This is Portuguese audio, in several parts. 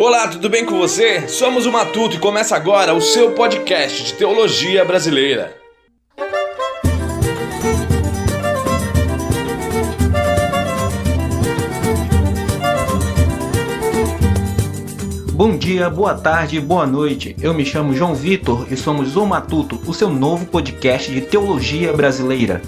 Olá, tudo bem com você? Somos o Matuto e começa agora o seu podcast de teologia brasileira. Bom dia, boa tarde, boa noite. Eu me chamo João Vitor e somos o Matuto, o seu novo podcast de teologia brasileira.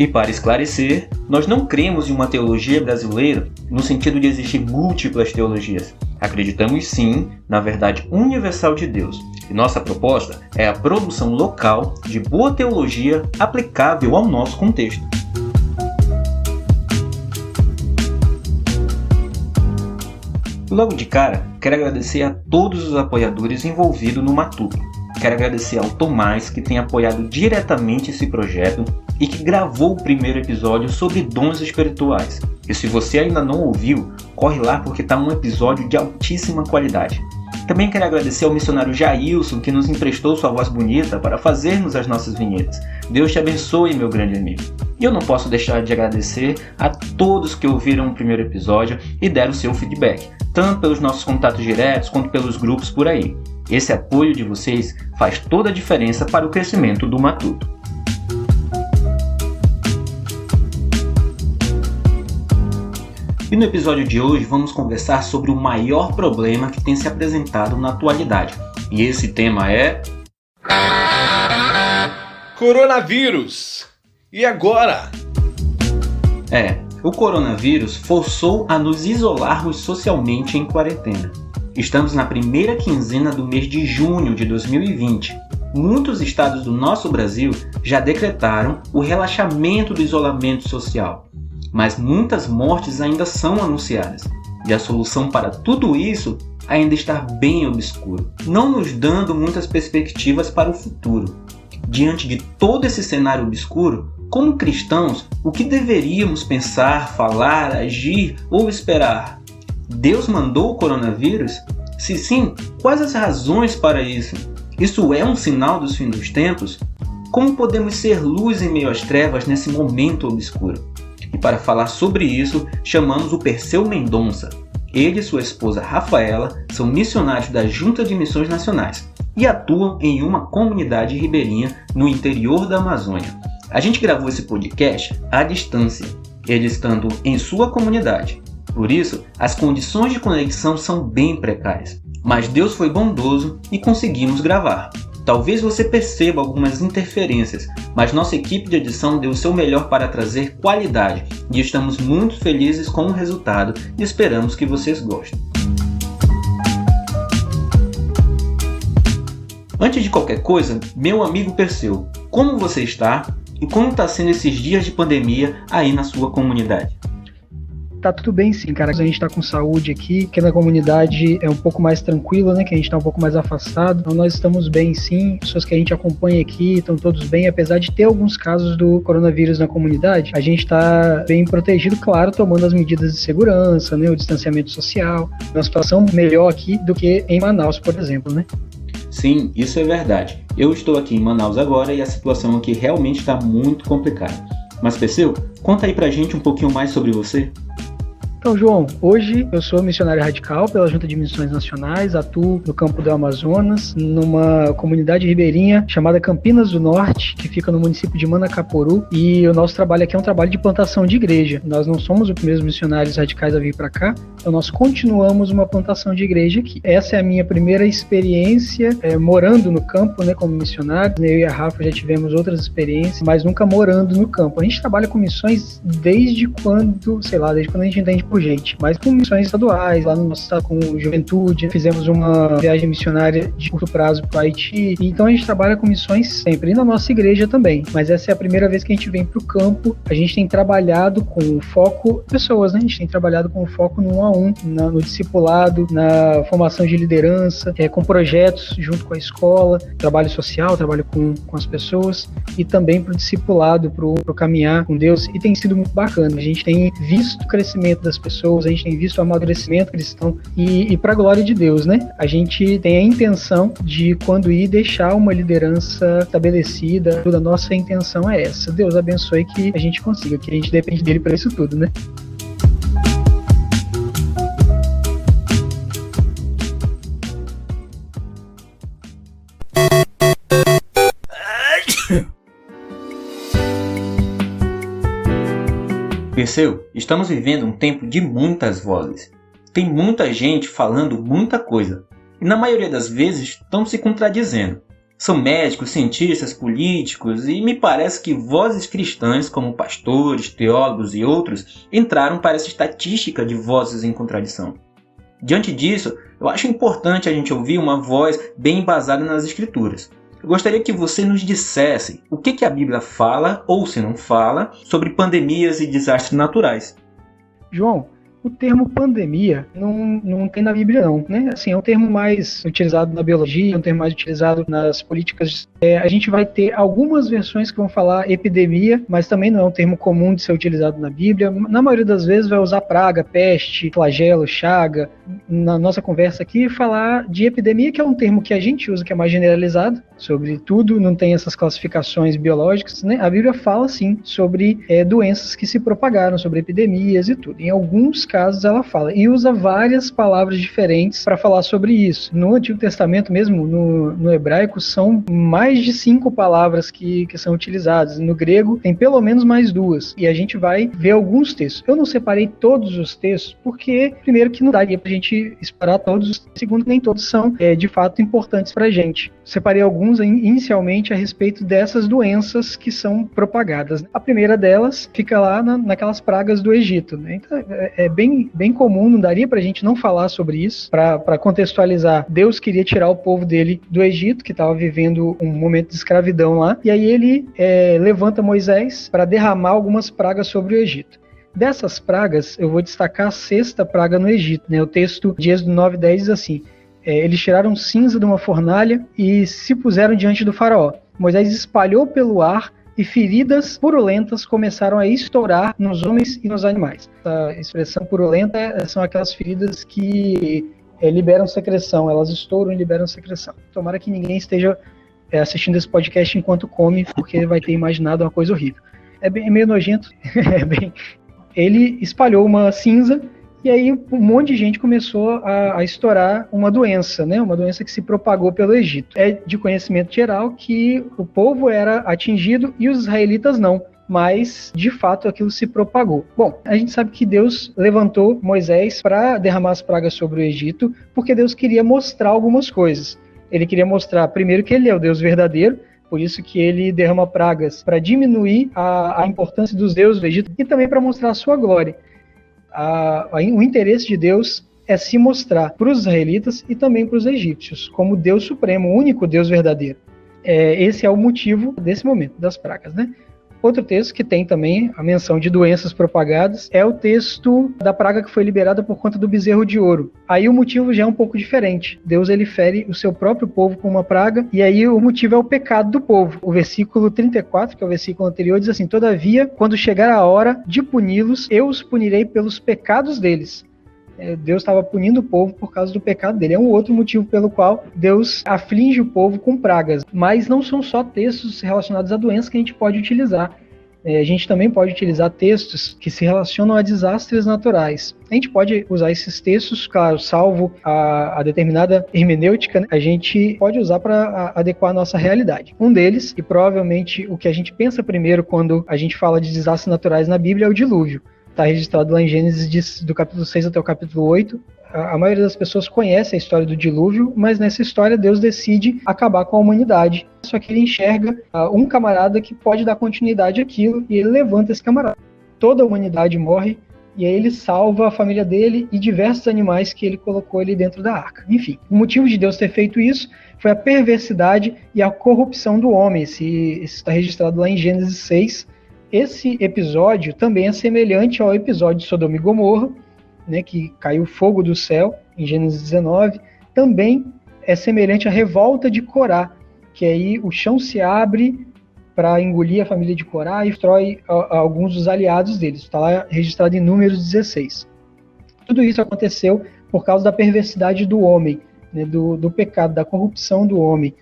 E para esclarecer, nós não cremos em uma teologia brasileira no sentido de existir múltiplas teologias. Acreditamos sim na verdade universal de Deus. E nossa proposta é a produção local de boa teologia aplicável ao nosso contexto. Logo de cara, quero agradecer a todos os apoiadores envolvidos no Matuto. Quero agradecer ao Tomás, que tem apoiado diretamente esse projeto e que gravou o primeiro episódio sobre dons espirituais. E se você ainda não ouviu, corre lá porque está um episódio de altíssima qualidade. Também quero agradecer ao missionário Jailson, que nos emprestou sua voz bonita para fazermos as nossas vinhetas. Deus te abençoe, meu grande amigo. E eu não posso deixar de agradecer a todos que ouviram o primeiro episódio e deram seu feedback, tanto pelos nossos contatos diretos quanto pelos grupos por aí. Esse apoio de vocês faz toda a diferença para o crescimento do Matuto. E no episódio de hoje vamos conversar sobre o maior problema que tem se apresentado na atualidade. E esse tema é... Coronavírus! E agora? O coronavírus forçou a nos isolarmos socialmente em quarentena. Estamos na primeira quinzena do mês de junho de 2020. Muitos estados do nosso Brasil já decretaram o relaxamento do isolamento social. Mas muitas mortes ainda são anunciadas. E a solução para tudo isso ainda está bem obscuro, não nos dando muitas perspectivas para o futuro. Diante de todo esse cenário obscuro, como cristãos, o que deveríamos pensar, falar, agir ou esperar? Deus mandou o coronavírus? Se sim, quais as razões para isso? Isso é um sinal dos fins dos tempos? Como podemos ser luz em meio às trevas nesse momento obscuro? E para falar sobre isso, chamamos o Perseu Mendonça. Ele e sua esposa Rafaela são missionários da Junta de Missões Nacionais e atuam em uma comunidade ribeirinha no interior da Amazônia. A gente gravou esse podcast à distância, eles estando em sua comunidade. Por isso, as condições de conexão são bem precárias. Mas Deus foi bondoso e conseguimos gravar. Talvez você perceba algumas interferências, mas nossa equipe de edição deu o seu melhor para trazer qualidade e estamos muito felizes com o resultado e esperamos que vocês gostem. Antes de qualquer coisa, meu amigo Perseu, como você está e como está sendo esses dias de pandemia aí na sua comunidade? Tá tudo bem sim, cara. A gente tá com saúde aqui, que na comunidade é um pouco mais tranquilo, né? Que a gente tá um pouco mais afastado. Então nós estamos bem sim. Pessoas que a gente acompanha aqui estão todos bem, apesar de ter alguns casos do coronavírus na comunidade. A gente tá bem protegido, claro, tomando as medidas de segurança, né? O distanciamento social. Uma situação melhor aqui do que em Manaus, por exemplo, né? Sim, isso é verdade. Eu estou aqui em Manaus agora e a situação aqui realmente está muito complicada. Mas Perseu, conta aí pra gente um pouquinho mais sobre você. Então, João, hoje eu sou missionário radical pela Junta de Missões Nacionais, atuo no campo do Amazonas, numa comunidade ribeirinha chamada Campinas do Norte, que fica no município de Manacaporu, e o nosso trabalho aqui é um trabalho de plantação de igreja. Nós não somos os primeiros missionários radicais a vir para cá, então nós continuamos uma plantação de igreja aqui. Essa é a minha primeira experiência morando no campo, né, como missionário. Eu e a Rafa já tivemos outras experiências, mas nunca morando no campo. A gente trabalha com missões desde quando a gente entende por gente, mas com missões estaduais, lá no nosso estado com juventude, fizemos uma viagem missionária de curto prazo para o Haiti, então a gente trabalha com missões sempre, e na nossa igreja também, mas essa é a primeira vez que a gente vem para o campo. A gente tem trabalhado com foco pessoas, né? A gente tem trabalhado com foco no 1 a 1, no discipulado, na formação de liderança, com projetos junto com a escola, trabalho social, trabalho com as pessoas, e também para o discipulado, para o caminhar com Deus, e tem sido muito bacana. A gente tem visto o crescimento das muitas pessoas, a gente tem visto o amadurecimento cristão e para a glória de Deus, né? A gente tem a intenção de, quando ir, deixar uma liderança estabelecida. A nossa intenção é essa. Deus abençoe que a gente consiga, que a gente depende dele para isso tudo, né? Perseu, estamos vivendo um tempo de muitas vozes. Tem muita gente falando muita coisa. E na maioria das vezes estão se contradizendo. São médicos, cientistas, políticos e me parece que vozes cristãs como pastores, teólogos e outros entraram para essa estatística de vozes em contradição. Diante disso, eu acho importante a gente ouvir uma voz bem embasada nas Escrituras. Eu gostaria que você nos dissesse o que a Bíblia fala, ou se não fala, sobre pandemias e desastres naturais. João, o termo pandemia não tem na Bíblia não, né? Assim, é um termo mais utilizado na biologia, é um termo mais utilizado nas políticas. A gente vai ter algumas versões que vão falar epidemia, mas também não é um termo comum de ser utilizado na Bíblia. Na maioria das vezes vai usar praga, peste, flagelo, chaga. Na nossa conversa aqui, falar de epidemia, que é um termo que a gente usa, que é mais generalizado, sobre tudo, não tem essas classificações biológicas, né? A Bíblia fala, sim, sobre doenças que se propagaram, sobre epidemias e tudo. Em alguns casos ela fala, e usa várias palavras diferentes para falar sobre isso. No Antigo Testamento mesmo, no hebraico, são mais de 5 palavras que são utilizadas. No grego, tem pelo menos mais 2. E a gente vai ver alguns textos. Eu não separei todos os textos, porque, primeiro, que não daria pra gente explorar todos, segundo, nem todos são, de fato, importantes pra gente. Separei alguns, inicialmente, a respeito dessas doenças que são propagadas. A primeira delas fica lá naquelas pragas do Egito, né? Então, é bem comum, não daria pra gente não falar sobre isso. Para contextualizar, Deus queria tirar o povo dele do Egito, que estava vivendo um momento de escravidão lá, e aí ele levanta Moisés para derramar algumas pragas sobre o Egito. Dessas pragas, eu vou destacar a 6ª praga no Egito, né? O texto de Êxodo 9:10 diz assim: eles tiraram cinza de uma fornalha e se puseram diante do faraó. Moisés espalhou pelo ar e feridas purulentas começaram a estourar nos homens e nos animais. A expressão purulenta são aquelas feridas que liberam secreção, elas estouram e liberam secreção. Tomara que ninguém esteja assistindo esse podcast enquanto come, porque vai ter imaginado uma coisa horrível. É meio nojento. Ele espalhou uma cinza e aí um monte de gente começou a estourar uma doença, né? Uma doença que se propagou pelo Egito. É de conhecimento geral que o povo era atingido e os israelitas não, mas de fato aquilo se propagou. Bom, a gente sabe que Deus levantou Moisés para derramar as pragas sobre o Egito, porque Deus queria mostrar algumas coisas. Ele queria mostrar, primeiro, que ele é o Deus verdadeiro, por isso que ele derrama pragas para diminuir a importância dos deuses do Egito e também para mostrar a sua glória. O interesse de Deus é se mostrar para os israelitas e também para os egípcios como Deus supremo, o único Deus verdadeiro. Esse é o motivo desse momento das pragas, né? Outro texto que tem também a menção de doenças propagadas é o texto da praga que foi liberada por conta do bezerro de ouro. Aí o motivo já é um pouco diferente. Deus ele fere o seu próprio povo com uma praga, e aí o motivo é o pecado do povo. O versículo 34, que é o versículo anterior, diz assim: todavia, quando chegar a hora de puni-los, eu os punirei pelos pecados deles. Deus estava punindo o povo por causa do pecado dele. É um outro motivo pelo qual Deus aflige o povo com pragas. Mas não são só textos relacionados a doenças que a gente pode utilizar. A gente também pode utilizar textos que se relacionam a desastres naturais. A gente pode usar esses textos, claro, salvo a determinada hermenêutica, né? A gente pode usar para adequar a nossa realidade. Um deles, e provavelmente o que a gente pensa primeiro quando a gente fala de desastres naturais na Bíblia, é o dilúvio. Está registrado lá em Gênesis do capítulo 6 até o capítulo 8. A maioria das pessoas conhece a história do dilúvio, mas nessa história Deus decide acabar com a humanidade. Só que ele enxerga um camarada que pode dar continuidade àquilo, e ele levanta esse camarada. Toda a humanidade morre, e aí ele salva a família dele e diversos animais que ele colocou ali dentro da arca. Enfim, o motivo de Deus ter feito isso foi a perversidade e a corrupção do homem. Isso está registrado lá em Gênesis 6. Esse episódio também é semelhante ao episódio de Sodoma e Gomorra, né, que caiu fogo do céu, em Gênesis 19. Também é semelhante à revolta de Corá, que aí o chão se abre para engolir a família de Corá e destrói alguns dos aliados deles. Está lá registrado em Números 16. Tudo isso aconteceu por causa da perversidade do homem, né, do pecado, da corrupção do homem.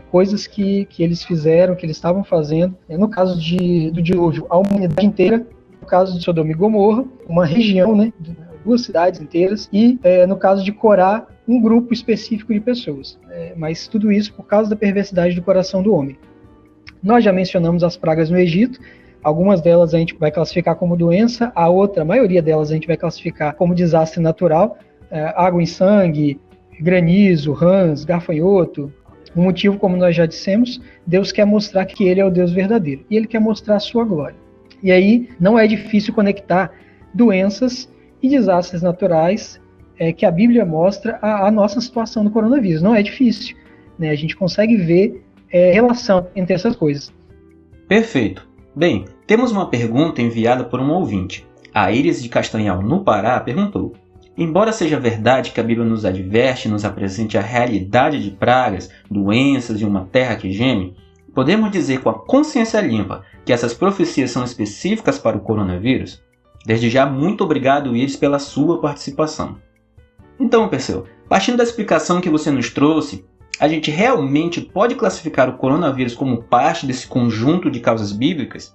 Coisas que eles fizeram, que eles estavam fazendo. No caso do dilúvio, a humanidade inteira. No caso de Sodoma e Gomorra, uma região, né, 2 cidades inteiras. E no caso de Corá, um grupo específico de pessoas. Mas tudo isso por causa da perversidade do coração do homem. Nós já mencionamos as pragas no Egito. Algumas delas a gente vai classificar como doença, a maioria delas a gente vai classificar como desastre natural. Água em sangue, granizo, rãs, gafanhoto. O motivo, como nós já dissemos, Deus quer mostrar que Ele é o Deus verdadeiro. E Ele quer mostrar a sua glória. E aí não é difícil conectar doenças e desastres naturais que a Bíblia mostra a nossa situação do coronavírus. Não é difícil, né? A gente consegue ver relação entre essas coisas. Perfeito. Bem, temos uma pergunta enviada por um ouvinte. A Iris de Castanhal, no Pará, perguntou: embora seja verdade que a Bíblia nos adverte e nos apresente a realidade de pragas, doenças e uma terra que geme, podemos dizer com a consciência limpa que essas profecias são específicas para o coronavírus? Desde já, muito obrigado, Iris, pela sua participação. Então, Perseu, partindo da explicação que você nos trouxe, a gente realmente pode classificar o coronavírus como parte desse conjunto de causas bíblicas?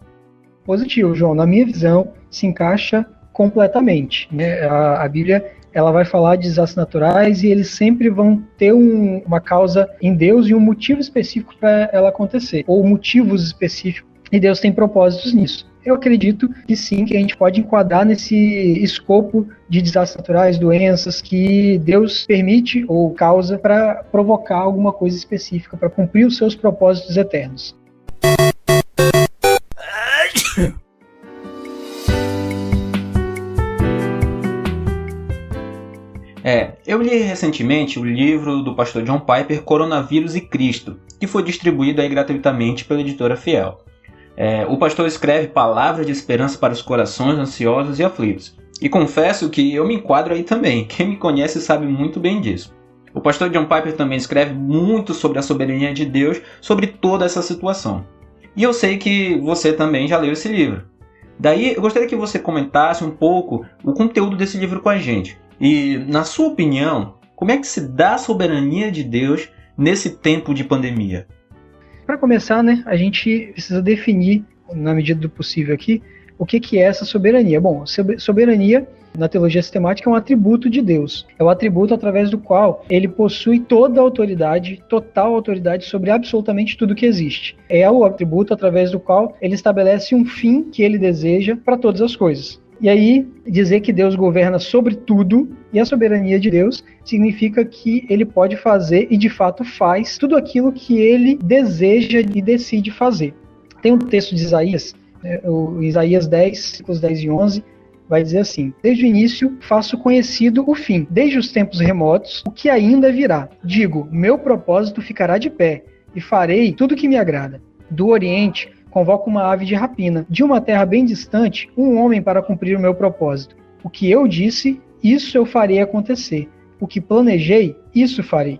Positivo, João. Na minha visão, se encaixa completamente, né? A Bíblia, ela vai falar de desastres naturais e eles sempre vão ter uma causa em Deus e um motivo específico para ela acontecer, ou motivos específicos, e Deus tem propósitos nisso. Eu acredito que sim, que a gente pode enquadrar nesse escopo de desastres naturais, doenças, que Deus permite ou causa para provocar alguma coisa específica, para cumprir os seus propósitos eternos. Eu li recentemente o livro do pastor John Piper, Coronavírus e Cristo, que foi distribuído aí gratuitamente pela editora Fiel. O pastor escreve palavras de esperança para os corações ansiosos e aflitos. E confesso que eu me enquadro aí também. Quem me conhece sabe muito bem disso. O pastor John Piper também escreve muito sobre a soberania de Deus, sobre toda essa situação. E eu sei que você também já leu esse livro. Daí eu gostaria que você comentasse um pouco o conteúdo desse livro com a gente. E, na sua opinião, como é que se dá a soberania de Deus nesse tempo de pandemia? Para começar, né, a gente precisa definir, na medida do possível aqui, o que é essa soberania. Bom, soberania, na teologia sistemática, é um atributo de Deus. É o atributo através do qual ele possui toda a autoridade, total autoridade sobre absolutamente tudo que existe. É o atributo através do qual ele estabelece um fim que ele deseja para todas as coisas. E aí, dizer que Deus governa sobre tudo, e a soberania de Deus significa que ele pode fazer, e de fato faz, tudo aquilo que ele deseja e decide fazer. Tem um texto de Isaías, o Isaías 10, versículos 10 e 11, vai dizer assim: desde o início faço conhecido o fim, desde os tempos remotos, o que ainda virá. Digo, meu propósito ficará de pé, e farei tudo o que me agrada. Do Oriente convoco uma ave de rapina, de uma terra bem distante, um homem para cumprir o meu propósito. O que eu disse, isso eu farei acontecer. O que planejei, isso farei.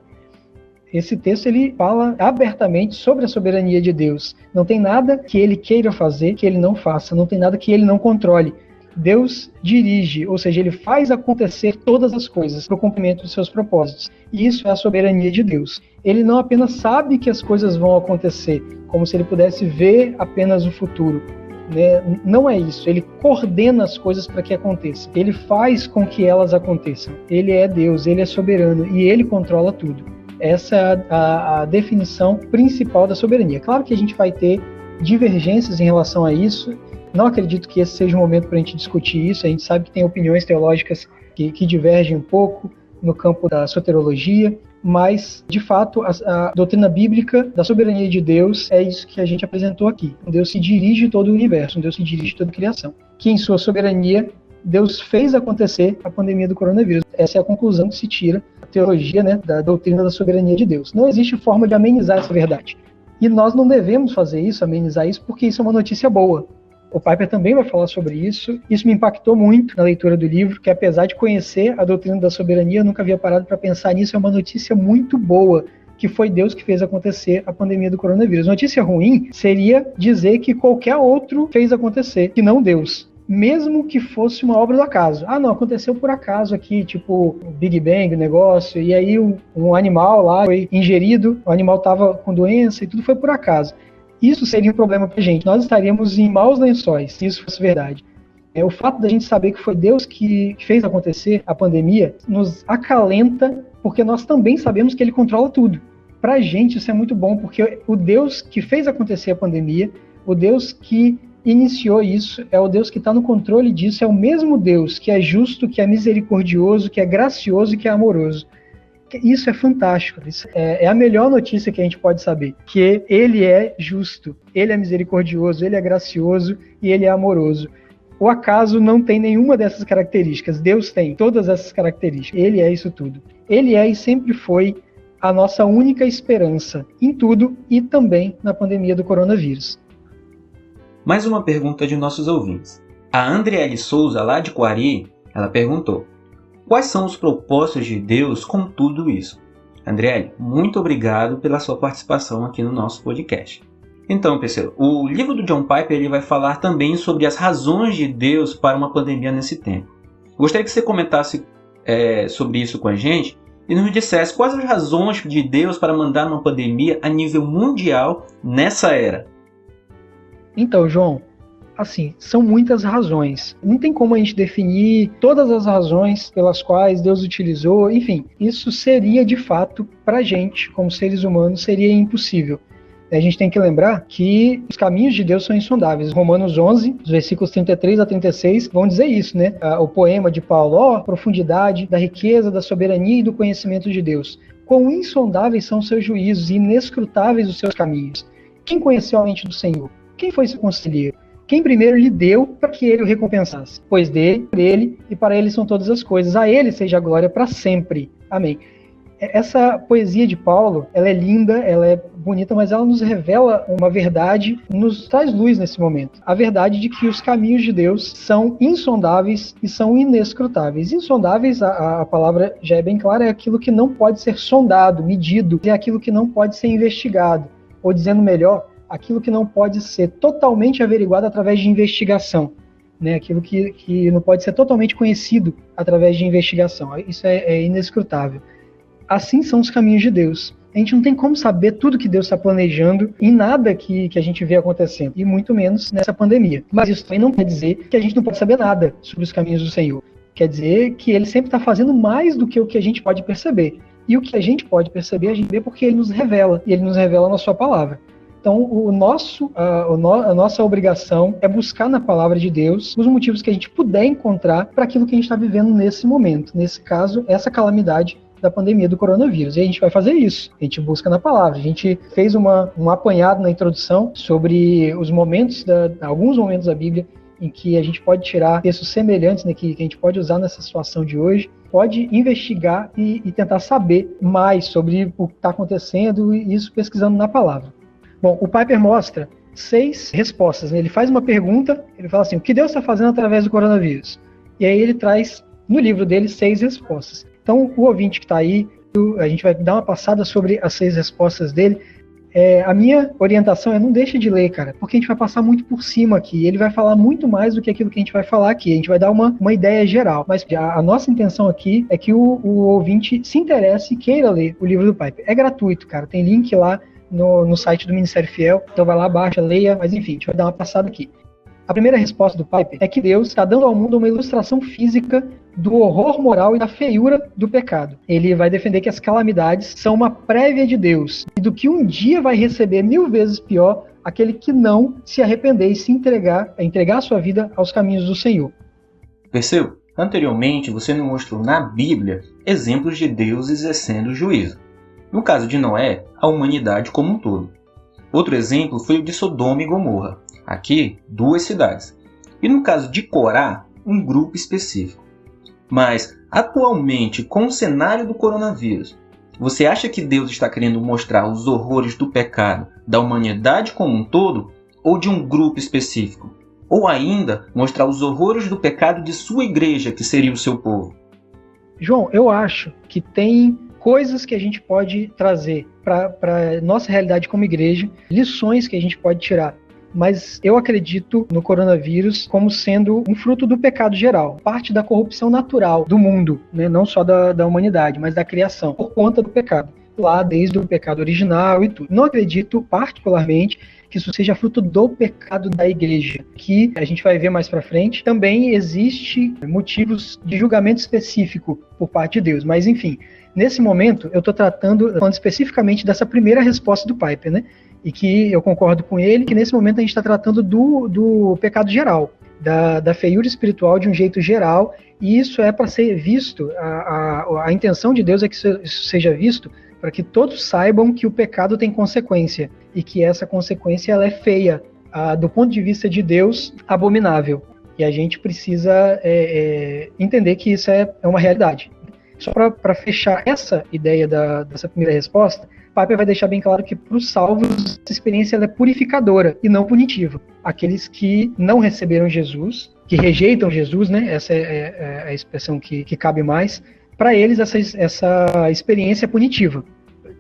Esse texto ele fala abertamente sobre a soberania de Deus. Não tem nada que ele queira fazer que ele não faça, não tem nada que ele não controle. Deus dirige, ou seja, ele faz acontecer todas as coisas para o cumprimento dos seus propósitos. E isso é a soberania de Deus. Ele não apenas sabe que as coisas vão acontecer, como se ele pudesse ver apenas o futuro. Né? Não é isso. Ele coordena as coisas para que aconteçam. Ele faz com que elas aconteçam. Ele é Deus, ele é soberano e ele controla tudo. Essa é a definição principal da soberania. Claro que a gente vai ter divergências em relação a isso. Não acredito que esse seja o momento para a gente discutir isso. A gente sabe que tem opiniões teológicas que divergem um pouco no campo da soterologia, mas, de fato, a doutrina bíblica da soberania de Deus é isso que a gente apresentou aqui. Deus se dirige todo o universo, Deus se dirige toda a criação. Que, em sua soberania, Deus fez acontecer a pandemia do coronavírus. Essa é a conclusão que se tira da teologia, né, da doutrina da soberania de Deus. Não existe forma de amenizar essa verdade. E nós não devemos fazer isso, amenizar isso, porque isso é uma notícia boa. O Piper também vai falar sobre isso. Isso me impactou muito na leitura do livro, que apesar de conhecer a doutrina da soberania, eu nunca havia parado para pensar nisso. É uma notícia muito boa, que foi Deus que fez acontecer a pandemia do coronavírus. Notícia ruim seria dizer que qualquer outro fez acontecer, que não Deus. mesmo que fosse uma obra do acaso. Ah, não, aconteceu por acaso aqui, tipo Big Bang, o negócio, e aí um animal lá foi ingerido, o animal estava com doença e tudo foi por acaso. Isso seria um problema pra gente. Nós estaríamos em maus lençóis, se isso fosse verdade. O fato da gente saber que foi Deus que fez acontecer a pandemia nos acalenta, porque nós também sabemos que Ele controla tudo. Pra gente isso é muito bom, porque o Deus que fez acontecer a pandemia, o Deus que iniciou isso, é o Deus que está no controle disso, é o mesmo Deus que é justo, que é misericordioso, que é gracioso e que é amoroso. Isso é fantástico, isso é a melhor notícia que a gente pode saber, que Ele é justo, Ele é misericordioso, Ele é gracioso e Ele é amoroso. O acaso não tem nenhuma dessas características, Deus tem todas essas características, Ele é isso tudo. Ele é e sempre foi a nossa única esperança em tudo e também na pandemia do coronavírus. Mais uma pergunta de nossos ouvintes. A Andriele Souza, lá de Coari, ela perguntou: quais são os propósitos de Deus com tudo isso? Andriele, muito obrigado pela sua participação aqui no nosso podcast. Então, pessoal, o livro do John Piper ele vai falar também sobre as razões de Deus para uma pandemia nesse tempo. Gostaria que você comentasse sobre isso com a gente e nos dissesse quais as razões de Deus para mandar uma pandemia a nível mundial nessa era. Então, João, assim, são muitas razões. Não tem como a gente definir todas as razões pelas quais Deus utilizou, enfim, isso seria de fato, pra gente, como seres humanos, seria impossível. A gente tem que lembrar que os caminhos de Deus são insondáveis. Romanos 11, os versículos 33 a 36, vão dizer isso, né? O poema de Paulo, profundidade da riqueza, da soberania e do conhecimento de Deus. Quão insondáveis são os seus juízos e inescrutáveis os seus caminhos. Quem conheceu a mente do Senhor? Quem foi seu conselheiro? Quem primeiro lhe deu para que ele o recompensasse? Pois dele, por ele e para ele são todas as coisas. A ele seja a glória para sempre. Amém. Essa poesia de Paulo, ela é linda, ela é bonita, mas ela nos revela uma verdade, nos traz luz nesse momento. A verdade de que os caminhos de Deus são insondáveis e são inescrutáveis. Insondáveis, a palavra já é bem clara, é aquilo que não pode ser sondado, medido, é aquilo que não pode ser investigado. Ou dizendo melhor, aquilo que não pode ser totalmente averiguado através de investigação, né? Aquilo que não pode ser totalmente conhecido através de investigação. Isso é inescrutável. Assim são os caminhos de Deus. A gente não tem como saber tudo que Deus está planejando em nada que a gente vê acontecendo, e muito menos nessa pandemia. Mas isso também não quer dizer que a gente não pode saber nada sobre os caminhos do Senhor. Quer dizer que Ele sempre está fazendo mais do que o que a gente pode perceber. E o que a gente pode perceber, a gente vê porque Ele nos revela, e Ele nos revela na sua palavra. Então, a nossa obrigação é buscar na palavra de Deus os motivos que a gente puder encontrar para aquilo que a gente está vivendo nesse momento. Nesse caso, essa calamidade da pandemia do coronavírus. E a gente vai fazer isso. A gente busca na palavra. A gente fez um apanhado na introdução sobre os alguns momentos da Bíblia em que a gente pode tirar textos semelhantes, né, que a gente pode usar nessa situação de hoje, pode investigar e tentar saber mais sobre o que está acontecendo, e isso pesquisando na palavra. Bom, o Piper mostra 6 respostas, né? Ele faz uma pergunta, ele fala assim, o que Deus está fazendo através do coronavírus? E aí ele traz, no livro dele, 6 respostas. Então, o ouvinte que está aí, a gente vai dar uma passada sobre as 6 respostas dele. A minha orientação é não deixe de ler, cara, porque a gente vai passar muito por cima aqui. Ele vai falar muito mais do que aquilo que a gente vai falar aqui. A gente vai dar uma ideia geral. Mas a nossa intenção aqui é que o ouvinte se interesse e queira ler o livro do Piper. É gratuito, cara. Tem link lá no site do Ministério Fiel, então vai lá, baixa, leia, mas enfim, a gente vai dar uma passada aqui. A primeira resposta do Piper é que Deus está dando ao mundo uma ilustração física do horror moral e da feiura do pecado. Ele vai defender que as calamidades são uma prévia de Deus e do que um dia vai receber 1000 vezes pior aquele que não se arrepender e se entregar a sua vida aos caminhos do Senhor. Percebeu? Anteriormente, você nos mostrou na Bíblia exemplos de Deus exercendo juízo. No caso de Noé, a humanidade como um todo. Outro exemplo foi o de Sodoma e Gomorra. Aqui, 2 cidades. E no caso de Corá, um grupo específico. Mas, atualmente, com o cenário do coronavírus, você acha que Deus está querendo mostrar os horrores do pecado da humanidade como um todo ou de um grupo específico? Ou ainda, mostrar os horrores do pecado de sua igreja, que seria o seu povo? João, eu acho que tem coisas que a gente pode trazer para a nossa realidade como igreja, lições que a gente pode tirar mas eu acredito no coronavírus como sendo um fruto do pecado geral, parte da corrupção natural do mundo, né? Não só da humanidade, mas da criação, por conta do pecado, lá desde o pecado original e tudo. Não acredito particularmente que isso seja fruto do pecado da igreja, que a gente vai ver mais para frente. Também existe motivos de julgamento específico por parte de Deus, mas enfim, nesse momento eu estou falando especificamente dessa primeira resposta do Piper, né? E que eu concordo com ele, que nesse momento a gente está tratando do pecado geral, da feiura espiritual de um jeito geral, e isso é para ser visto, a intenção de Deus é que isso seja visto para que todos saibam que o pecado tem consequência, e que essa consequência ela é feia, do ponto de vista de Deus, abominável. E a gente precisa entender que isso é uma realidade. Só para fechar essa ideia dessa primeira resposta, Piper vai deixar bem claro que para os salvos essa experiência ela é purificadora e não punitiva. Aqueles que não receberam Jesus, que rejeitam Jesus, né? Essa é a expressão que cabe mais, para eles essa experiência é punitiva.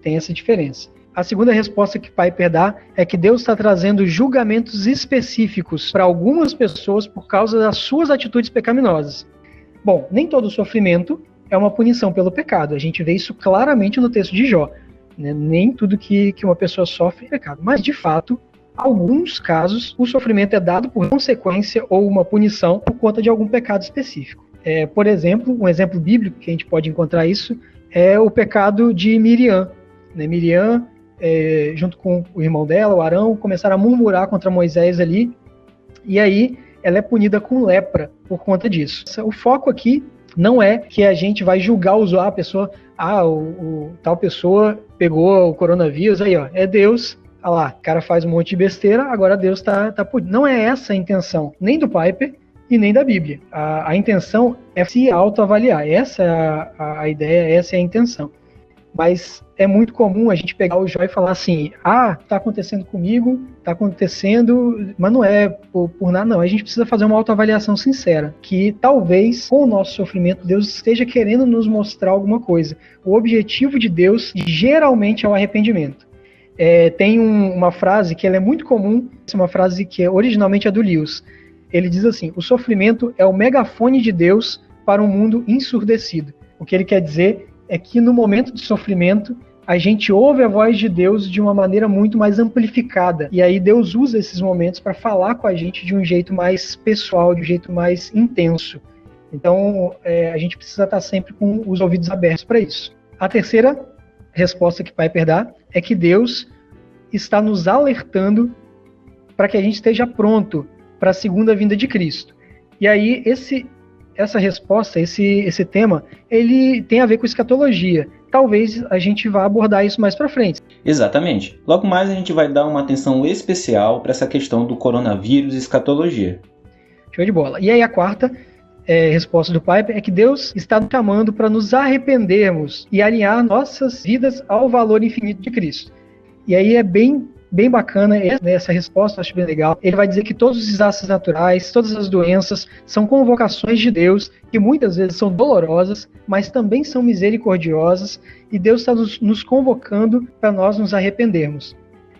Tem essa diferença. A segunda resposta que Piper dá é que Deus está trazendo julgamentos específicos para algumas pessoas por causa das suas atitudes pecaminosas. Bom, nem todo sofrimento é uma punição pelo pecado. A gente vê isso claramente no texto de Jó. Né? Nem tudo que uma pessoa sofre é pecado. Mas, de fato, em alguns casos, o sofrimento é dado por consequência ou uma punição por conta de algum pecado específico. Por exemplo, um exemplo bíblico que a gente pode encontrar isso é o pecado de Miriam. Né? Miriam, junto com o irmão dela, o Arão, começaram a murmurar contra Moisés ali, e aí ela é punida com lepra por conta disso. O foco aqui não é que a gente vai julgar a pessoa, tal pessoa pegou o coronavírus, aí ó, é Deus, olha lá, o cara faz um monte de besteira, agora Deus tá punindo. Não é essa a intenção, nem do Piper e nem da Bíblia. A intenção é se autoavaliar, essa é a ideia, essa é a intenção. Mas é muito comum a gente pegar o Jó e falar assim, tá acontecendo comigo, tá acontecendo, mas não é por nada não. A gente precisa fazer uma autoavaliação sincera, que talvez com o nosso sofrimento Deus esteja querendo nos mostrar alguma coisa. O objetivo de Deus geralmente é o arrependimento. Tem uma frase que ela é muito comum, uma frase que originalmente é do Lewis. Ele diz assim, o sofrimento é o megafone de Deus para um mundo ensurdecido. O que ele quer dizer é que no momento de sofrimento, a gente ouve a voz de Deus de uma maneira muito mais amplificada. E aí Deus usa esses momentos para falar com a gente de um jeito mais pessoal, de um jeito mais intenso. Então, a gente precisa estar sempre com os ouvidos abertos para isso. A terceira resposta que Piper dá é que Deus está nos alertando para que a gente esteja pronto para a segunda vinda de Cristo. E aí, essa resposta, esse tema, ele tem a ver com escatologia. Talvez a gente vá abordar isso mais para frente. Exatamente. Logo mais a gente vai dar uma atenção especial para essa questão do coronavírus e escatologia. Show de bola. E aí a quarta resposta do Piper é que Deus está nos chamando para nos arrependermos e alinhar nossas vidas ao valor infinito de Cristo. E aí é bem bacana essa resposta, acho bem legal. Ele vai dizer que todos os desastres naturais, todas as doenças são convocações de Deus, que muitas vezes são dolorosas, mas também são misericordiosas, e Deus está nos convocando para nós nos arrependermos.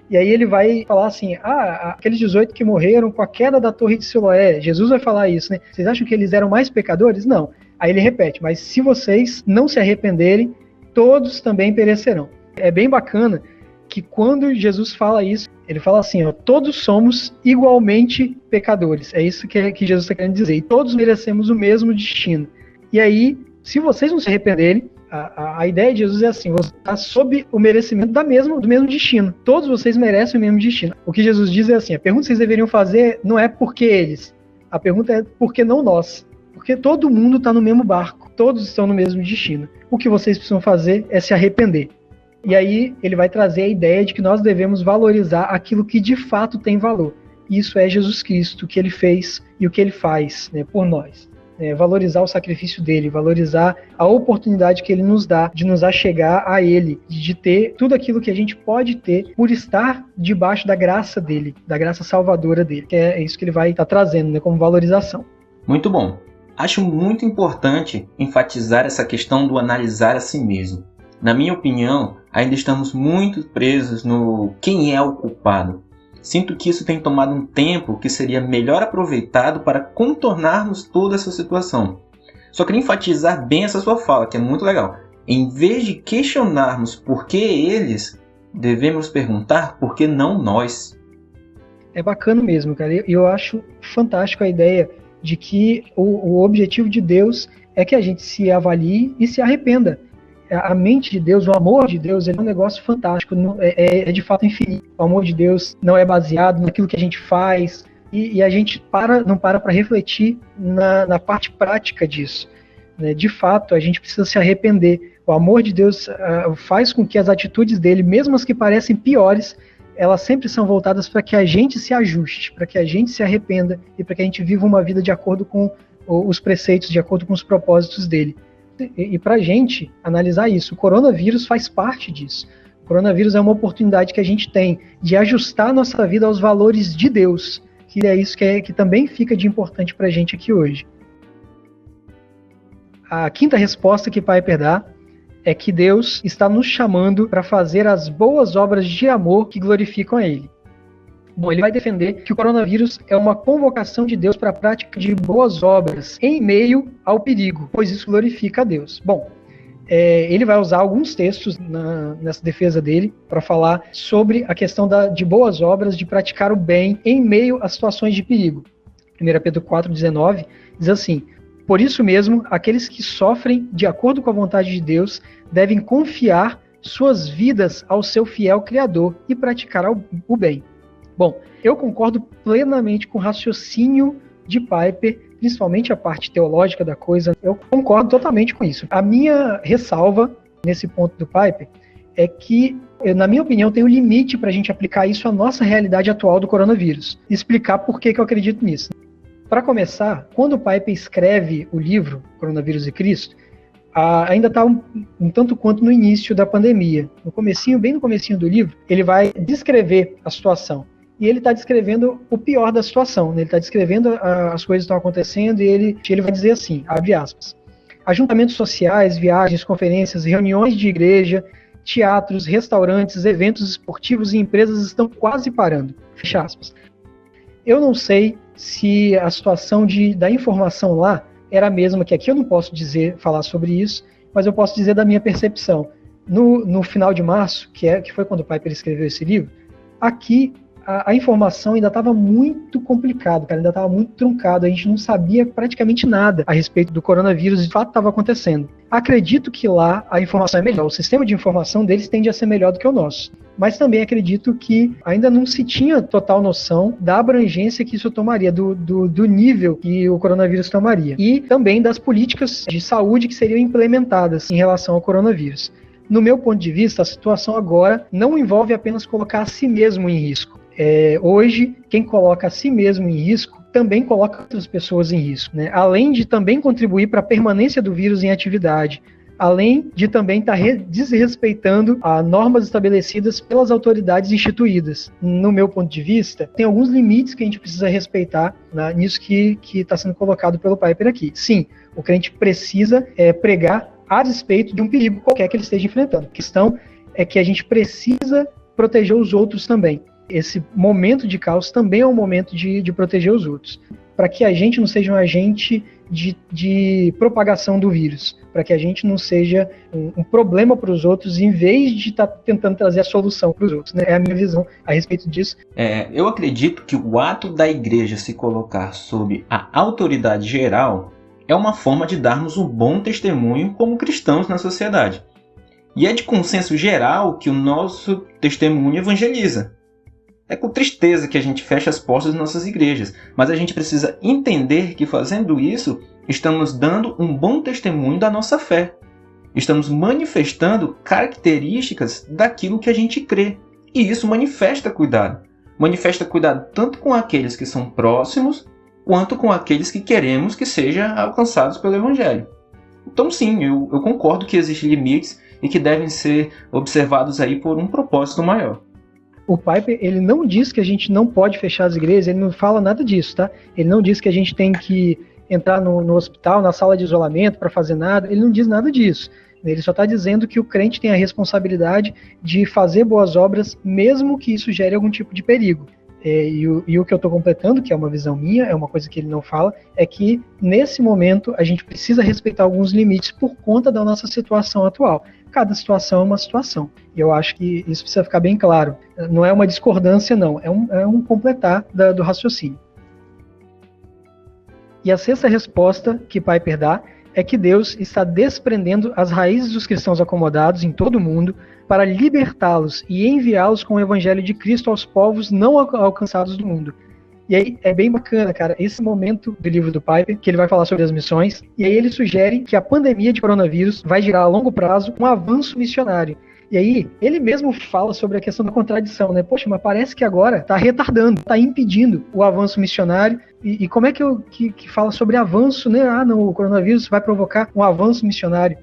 E aí ele vai falar assim, aqueles 18 que morreram com a queda da torre de Siloé, Jesus vai falar isso, né? Vocês acham que eles eram mais pecadores? Não. Aí ele repete, mas se vocês não se arrependerem, todos também perecerão. É bem bacana que quando Jesus fala isso, ele fala assim, todos somos igualmente pecadores. É isso que Jesus está querendo dizer. E todos merecemos o mesmo destino. E aí, se vocês não se arrependerem, a ideia de Jesus é assim, você está sob o merecimento do mesmo destino. Todos vocês merecem o mesmo destino. O que Jesus diz é assim, a pergunta que vocês deveriam fazer não é por que eles. A pergunta é por que não nós. Porque todo mundo está no mesmo barco. Todos estão no mesmo destino. O que vocês precisam fazer é se arrepender. E aí ele vai trazer a ideia de que nós devemos valorizar aquilo que de fato tem valor. Isso é Jesus Cristo, o que ele fez e o que ele faz, né, por nós. Valorizar o sacrifício dele, valorizar a oportunidade que ele nos dá de nos achegar a ele, de ter tudo aquilo que a gente pode ter por estar debaixo da graça dele, da graça salvadora dele. Que é isso que ele vai estar trazendo, né, como valorização. Muito bom. Acho muito importante enfatizar essa questão do analisar a si mesmo. Na minha opinião, ainda estamos muito presos no quem é o culpado. sinto que isso tem tomado um tempo que seria melhor aproveitado para contornarmos toda essa situação. Só queria enfatizar bem essa sua fala, que é muito legal. Em vez de questionarmos por que eles, devemos perguntar por que não nós. É bacana mesmo, cara. Eu acho fantástico a ideia de que o objetivo de Deus é que a gente se avalie e se arrependa. A mente de Deus, o amor de Deus, ele é um negócio fantástico, é de fato infinito. O amor de Deus não é baseado naquilo que a gente faz, e a gente não para refletir na parte prática disso. Né? De fato, a gente precisa se arrepender. O amor de Deus faz com que as atitudes dele, mesmo as que parecem piores, elas sempre são voltadas para que a gente se ajuste, para que a gente se arrependa e para que a gente viva uma vida de acordo com os preceitos, de acordo com os propósitos dele. E para a gente analisar isso, o coronavírus faz parte disso. O coronavírus é uma oportunidade que a gente tem de ajustar a nossa vida aos valores de Deus, que é isso que também fica de importante para a gente aqui hoje. A quinta resposta que Piper dá é que Deus está nos chamando para fazer as boas obras de amor que glorificam a Ele. Bom, ele vai defender que o coronavírus é uma convocação de Deus para a prática de boas obras em meio ao perigo, pois isso glorifica a Deus. Bom, ele vai usar alguns textos nessa defesa dele para falar sobre a questão de boas obras, de praticar o bem em meio a situações de perigo. 1 Pedro 4,19 diz assim: por isso mesmo, aqueles que sofrem de acordo com a vontade de Deus devem confiar suas vidas ao seu fiel Criador e praticar o bem. Bom, eu concordo plenamente com o raciocínio de Piper, principalmente a parte teológica da coisa. Eu concordo totalmente com isso. A minha ressalva nesse ponto do Piper é que, na minha opinião, tem um limite para a gente aplicar isso à nossa realidade atual do coronavírus. Explicar por que eu acredito nisso. Para começar, quando o Piper escreve o livro Coronavírus e Cristo, ainda está um tanto quanto no início da pandemia. Bem no comecinho do livro, ele vai descrever a situação. E ele está descrevendo o pior da situação, né? Ele está descrevendo as coisas que estão acontecendo e ele vai dizer assim, abre aspas: ajuntamentos sociais, viagens, conferências, reuniões de igreja, teatros, restaurantes, eventos esportivos e empresas estão quase parando, fecha aspas. Eu não sei se a situação da informação lá era a mesma que aqui. Eu não posso falar sobre isso, mas eu posso dizer da minha percepção. No final de março, que foi quando o Piper escreveu esse livro, aqui a informação ainda estava muito complicada, cara, ainda estava muito truncado, a gente não sabia praticamente nada a respeito do coronavírus, de fato estava acontecendo. Acredito que lá a informação é melhor, o sistema de informação deles tende a ser melhor do que o nosso, mas também acredito que ainda não se tinha total noção da abrangência que isso tomaria, do nível que o coronavírus tomaria, e também das políticas de saúde que seriam implementadas em relação ao coronavírus. No meu ponto de vista, a situação agora não envolve apenas colocar a si mesmo em risco. Hoje, quem coloca a si mesmo em risco também coloca outras pessoas em risco, né? Além de também contribuir para a permanência do vírus em atividade, além de também estar desrespeitando as normas estabelecidas pelas autoridades instituídas. No meu ponto de vista, tem alguns limites que a gente precisa respeitar, né, nisso que está sendo colocado pelo Piper aqui. Sim, o crente precisa pregar a respeito de um perigo qualquer que ele esteja enfrentando. A questão é que a gente precisa proteger os outros também. Esse momento de caos também é um momento de proteger os outros, para que a gente não seja um agente de propagação do vírus, para que a gente não seja um problema para os outros, em vez de estar tentando trazer a solução para os outros, né? É a minha visão a respeito disso. Eu acredito que o ato da igreja se colocar sob a autoridade geral é uma forma de darmos um bom testemunho como cristãos na sociedade. E é de consenso geral que o nosso testemunho evangeliza. É com tristeza que a gente fecha as portas das nossas igrejas, mas a gente precisa entender que fazendo isso, estamos dando um bom testemunho da nossa fé. Estamos manifestando características daquilo que a gente crê. E isso manifesta cuidado. Manifesta cuidado tanto com aqueles que são próximos, quanto com aqueles que queremos que sejam alcançados pelo Evangelho. Então sim, eu concordo que existem limites e que devem ser observados aí por um propósito maior. O Piper, ele não diz que a gente não pode fechar as igrejas, ele não fala nada disso, tá? Ele não diz que a gente tem que entrar no hospital, na sala de isolamento para fazer nada, ele não diz nada disso. Ele só está dizendo que o crente tem a responsabilidade de fazer boas obras, mesmo que isso gere algum tipo de perigo. e o que eu estou completando, que é uma visão minha, é uma coisa que ele não fala, é que nesse momento a gente precisa respeitar alguns limites por conta da nossa situação atual. Cada situação é uma situação. E eu acho que isso precisa ficar bem claro. Não é uma discordância, não. É um completar do raciocínio. E a sexta resposta que Piper dá é que Deus está desprendendo as raízes dos cristãos acomodados em todo o mundo para libertá-los e enviá-los com o evangelho de Cristo aos povos não alcançados do mundo. E aí é bem bacana, cara, esse momento do livro do Piper, que ele vai falar sobre as missões, e aí ele sugere que a pandemia de coronavírus vai gerar a longo prazo um avanço missionário. E aí, ele mesmo fala sobre a questão da contradição, né? Poxa, mas parece que agora está retardando, está impedindo o avanço missionário. E como é que fala sobre avanço, né? Não, o coronavírus vai provocar um avanço missionário.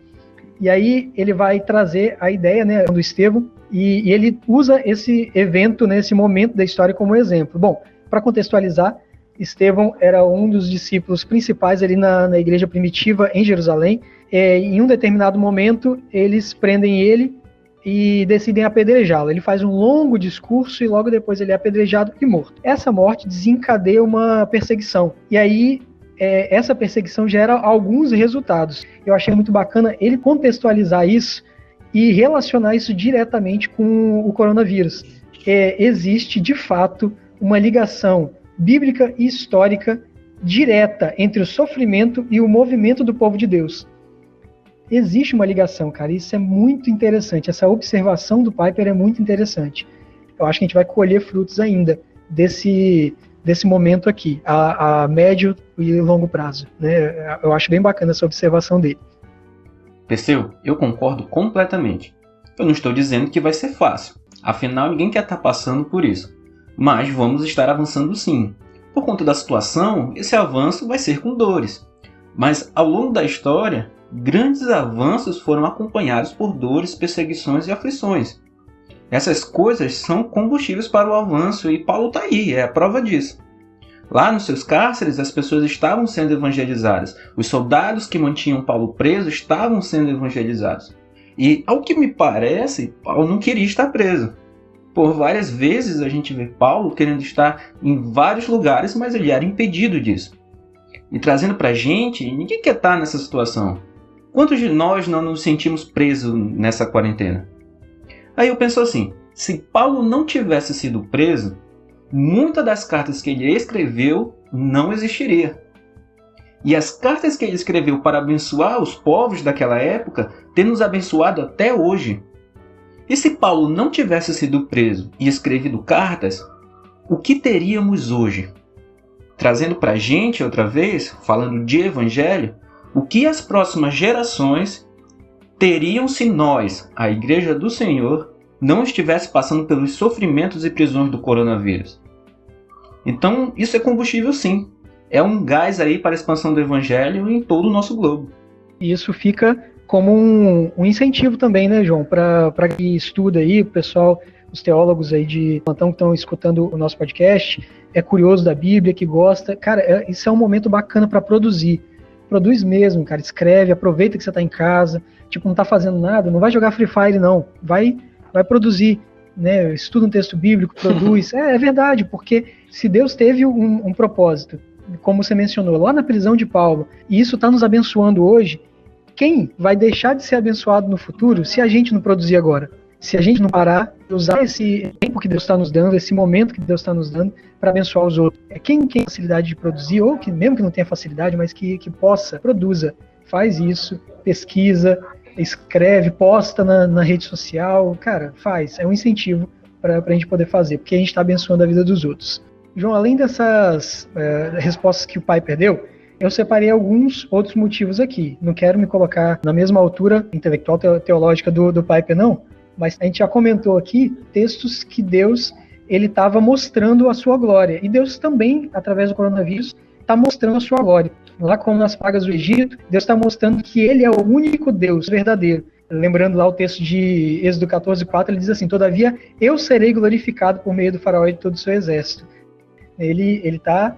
E aí ele vai trazer a ideia, né, do Estevão, e ele usa esse evento, né, esse momento da história como exemplo. Bom, para contextualizar, Estevão era um dos discípulos principais ali na igreja primitiva em Jerusalém. Em um determinado momento, eles prendem ele e decidem apedrejá-lo. Ele faz um longo discurso e logo depois ele é apedrejado e morto. Essa morte desencadeia uma perseguição. E aí, essa perseguição gera alguns resultados. Eu achei muito bacana ele contextualizar isso e relacionar isso diretamente com o coronavírus. Existe, de fato, uma ligação bíblica e histórica direta entre o sofrimento e o movimento do povo de Deus. Existe uma ligação, cara, isso é muito interessante. Essa observação do Piper é muito interessante. Eu acho que a gente vai colher frutos ainda desse momento aqui, a médio e longo prazo, né? Eu acho bem bacana essa observação dele. Perseu, eu concordo completamente. Eu não estou dizendo que vai ser fácil, afinal ninguém quer estar passando por isso. Mas vamos estar avançando sim. Por conta da situação, esse avanço vai ser com dores. Mas ao longo da história, grandes avanços foram acompanhados por dores, perseguições e aflições. Essas coisas são combustíveis para o avanço e Paulo está aí, é a prova disso. Lá nos seus cárceres, as pessoas estavam sendo evangelizadas. Os soldados que mantinham Paulo preso estavam sendo evangelizados. E, ao que me parece, Paulo não queria estar preso. Por várias vezes a gente vê Paulo querendo estar em vários lugares, mas ele era impedido disso. E trazendo para a gente, ninguém quer estar nessa situação. Quantos de nós não nos sentimos presos nessa quarentena? Aí eu penso assim, se Paulo não tivesse sido preso, muitas das cartas que ele escreveu não existiria. E as cartas que ele escreveu para abençoar os povos daquela época têm nos abençoado até hoje. E se Paulo não tivesse sido preso e escrevido cartas, o que teríamos hoje? Trazendo para a gente outra vez, falando de evangelho, o que as próximas gerações teriam se nós, a Igreja do Senhor, não estivesse passando pelos sofrimentos e prisões do coronavírus? Então, isso é combustível sim. É um gás aí para a expansão do Evangelho em todo o nosso globo. E isso fica como um incentivo também, né, João? Para que estuda aí, o pessoal, os teólogos aí de plantão que estão escutando o nosso podcast, é curioso da Bíblia, que gosta. Cara, isso é um momento bacana para produzir. Produz mesmo, cara. Escreve, aproveita que você está em casa. Tipo, não está fazendo nada, não vai jogar Free Fire, não. Vai produzir, né? Estuda um texto bíblico, produz. É verdade, porque se Deus teve um propósito, como você mencionou, lá na prisão de Paulo, e isso está nos abençoando hoje, quem vai deixar de ser abençoado no futuro se a gente não produzir agora? Se a gente não parar, usar esse tempo que Deus está nos dando, esse momento que Deus está nos dando para abençoar os outros. Quem tem facilidade de produzir, ou que mesmo que não tenha facilidade, mas que possa, produza, faz isso, pesquisa, escreve, posta na rede social, cara, faz, é um incentivo para a gente poder fazer, porque a gente está abençoando a vida dos outros. João, além dessas respostas que o Piper deu, eu separei alguns outros motivos aqui. Não quero me colocar na mesma altura intelectual teológica do Piper, não, mas a gente já comentou aqui textos que Deus ele estava mostrando a sua glória. E Deus também, através do coronavírus, está mostrando a sua glória. Lá como nas pragas do Egito, Deus está mostrando que ele é o único Deus verdadeiro. Lembrando lá o texto de Êxodo 14:4, ele diz assim: todavia eu serei glorificado por meio do faraó e de todo o seu exército. Ele está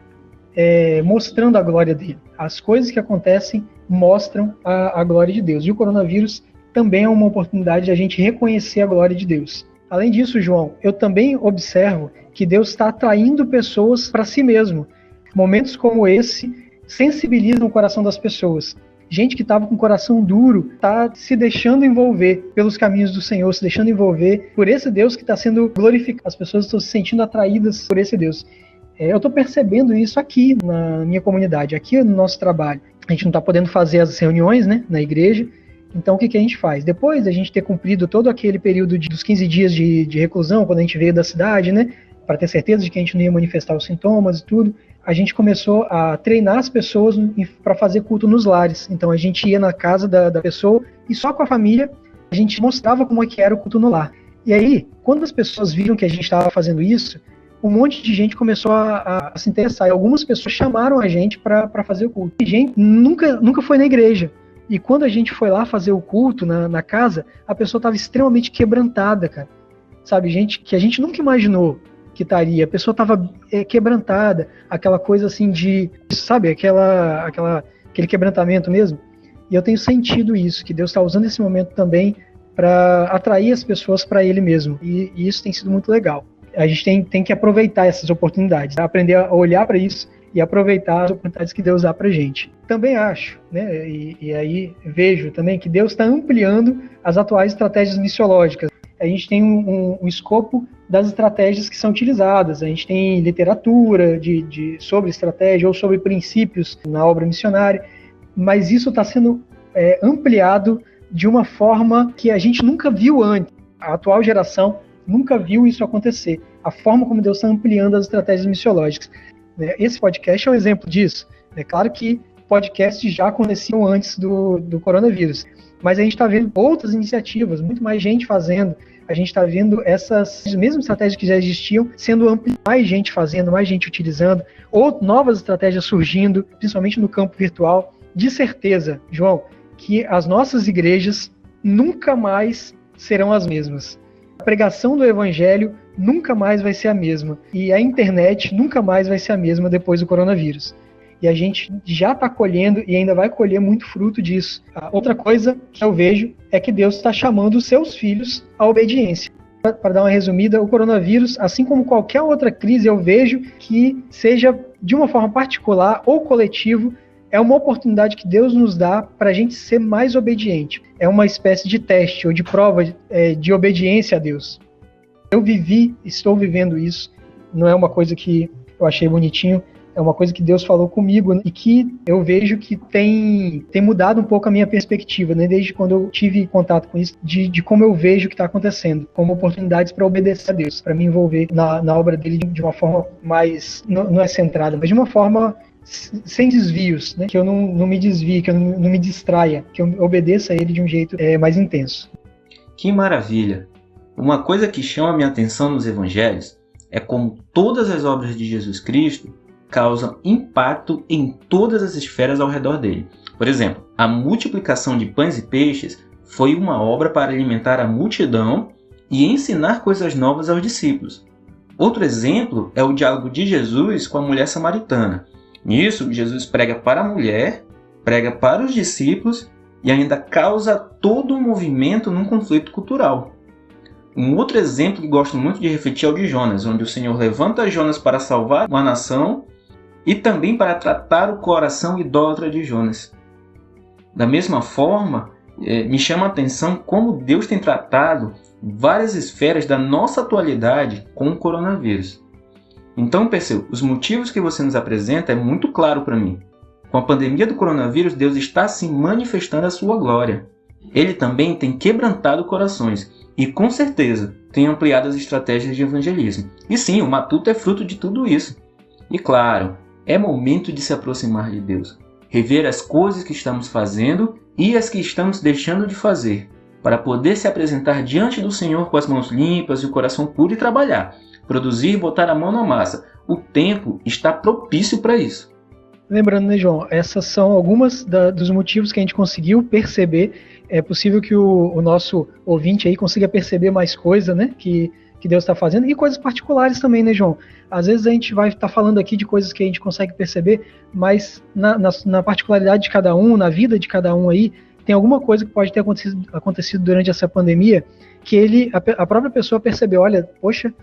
mostrando a glória dele. As coisas que acontecem mostram a glória de Deus. E o coronavírus também é uma oportunidade de a gente reconhecer a glória de Deus. Além disso, João, eu também observo que Deus está atraindo pessoas para si mesmo. Momentos como esse sensibilizam o coração das pessoas. Gente que estava com o coração duro está se deixando envolver pelos caminhos do Senhor, se deixando envolver por esse Deus que está sendo glorificado. As pessoas estão se sentindo atraídas por esse Deus. Eu estou percebendo isso aqui na minha comunidade, aqui no nosso trabalho. A gente não está podendo fazer as reuniões, né, na igreja. Então, o que a gente faz? Depois da gente ter cumprido todo aquele período dos 15 dias de reclusão, quando a gente veio da cidade, né, para ter certeza de que a gente não ia manifestar os sintomas e tudo, a gente começou a treinar as pessoas para fazer culto nos lares. Então, a gente ia na casa da pessoa e só com a família a gente mostrava como é que era o culto no lar. E aí, quando as pessoas viram que a gente estava fazendo isso, um monte de gente começou a se interessar. E algumas pessoas chamaram a gente para fazer o culto. E gente nunca foi na igreja. E quando a gente foi lá fazer o culto na casa, a pessoa estava extremamente quebrantada, cara. Sabe, gente que a gente nunca imaginou que estaria. A pessoa estava quebrantada, aquela coisa assim de, sabe, aquele quebrantamento mesmo. E eu tenho sentido isso, que Deus está usando esse momento também para atrair as pessoas para Ele mesmo. E isso tem sido muito legal. A gente tem que aproveitar essas oportunidades, aprender a olhar para isso e aproveitar as oportunidades que Deus dá pra gente. Também acho, né, e aí vejo também que Deus está ampliando as atuais estratégias missiológicas. A gente tem um escopo das estratégias que são utilizadas, a gente tem literatura sobre estratégia ou sobre princípios na obra missionária, mas isso está sendo ampliado de uma forma que a gente nunca viu antes. A atual geração nunca viu isso acontecer. A forma como Deus está ampliando as estratégias missiológicas. Esse podcast é um exemplo disso. É claro que podcasts já aconteciam antes do coronavírus, mas a gente está vendo outras iniciativas, muito mais gente fazendo. A gente está vendo essas mesmas estratégias que já existiam sendo ampliadas, mais gente fazendo, mais gente utilizando, ou novas estratégias surgindo, principalmente no campo virtual. De certeza, João, que as nossas igrejas nunca mais serão as mesmas. A pregação do evangelho nunca mais vai ser a mesma. E a internet nunca mais vai ser a mesma depois do coronavírus. E a gente já está colhendo e ainda vai colher muito fruto disso. Outra coisa que eu vejo é que Deus está chamando os seus filhos à obediência. Para dar uma resumida, o coronavírus, assim como qualquer outra crise, eu vejo que seja de uma forma particular ou coletivo, é uma oportunidade que Deus nos dá para a gente ser mais obediente. É uma espécie de teste ou de prova de obediência a Deus. Eu estou vivendo isso, não é uma coisa que eu achei bonitinho, é uma coisa que Deus falou comigo, né? E que eu vejo que tem mudado um pouco a minha perspectiva, né? Desde quando eu tive contato com isso, de como eu vejo o que está acontecendo, como oportunidades para obedecer a Deus, para me envolver na obra dele de uma forma mais, não é centrada, mas de uma forma sem desvios, né? Que eu não me desvie, que eu não me distraia, que eu obedeça a ele de um jeito mais intenso. Que maravilha! Uma coisa que chama a minha atenção nos evangelhos é como todas as obras de Jesus Cristo causam impacto em todas as esferas ao redor dele. Por exemplo, a multiplicação de pães e peixes foi uma obra para alimentar a multidão e ensinar coisas novas aos discípulos. Outro exemplo é o diálogo de Jesus com a mulher samaritana. Nisso, Jesus prega para a mulher, prega para os discípulos e ainda causa todo um movimento num conflito cultural. Um outro exemplo que gosto muito de refletir é o de Jonas, onde o Senhor levanta Jonas para salvar uma nação e também para tratar o coração idólatra de Jonas. Da mesma forma, me chama a atenção como Deus tem tratado várias esferas da nossa atualidade com o coronavírus. Então, Perseu, os motivos que você nos apresenta é muito claro para mim. Com a pandemia do coronavírus, Deus está se manifestando a sua glória. Ele também tem quebrantado corações e, com certeza, tem ampliado as estratégias de evangelismo. E sim, o Matuto é fruto de tudo isso. E claro, é momento de se aproximar de Deus, rever as coisas que estamos fazendo e as que estamos deixando de fazer, para poder se apresentar diante do Senhor com as mãos limpas e o coração puro e trabalhar, produzir e botar a mão na massa. O tempo está propício para isso. Lembrando, né, João, essas são algumas dos motivos que a gente conseguiu perceber. É possível que o nosso ouvinte aí consiga perceber mais coisa, né, que Deus está fazendo, e coisas particulares também, né, João? Às vezes a gente vai estar falando aqui de coisas que a gente consegue perceber, mas na particularidade de cada um, na vida de cada um aí, tem alguma coisa que pode ter acontecido durante essa pandemia que a própria pessoa percebeu, olha, poxa,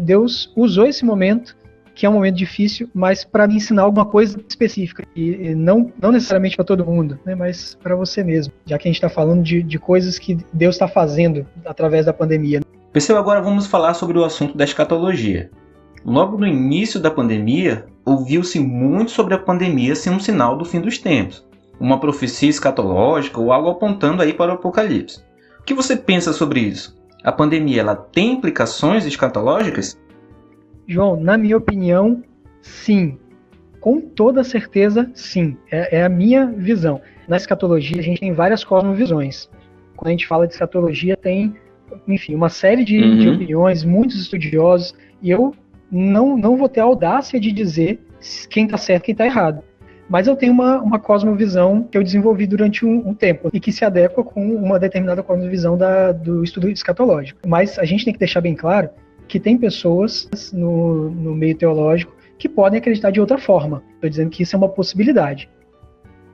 Deus usou esse momento, que é um momento difícil, mas para me ensinar alguma coisa específica, e não necessariamente para todo mundo, né, mas para você mesmo, já que a gente está falando de coisas que Deus está fazendo através da pandemia. Pessoal, agora vamos falar sobre o assunto da escatologia. Logo no início da pandemia, ouviu-se muito sobre a pandemia ser um sinal do fim dos tempos, uma profecia escatológica ou algo apontando aí para o Apocalipse. O que você pensa sobre isso? A pandemia, ela tem implicações escatológicas? João, na minha opinião, sim. Com toda certeza, sim. É a minha visão. Na escatologia, a gente tem várias cosmovisões. Quando a gente fala de escatologia, tem, enfim, uma série de opiniões, muitos estudiosos, e eu não vou ter a audácia de dizer quem está certo e quem está errado. Mas eu tenho uma cosmovisão que eu desenvolvi durante um tempo e que se adequa com uma determinada cosmovisão do estudo escatológico. Mas a gente tem que deixar bem claro que tem pessoas no meio teológico que podem acreditar de outra forma. Estou dizendo que isso é uma possibilidade.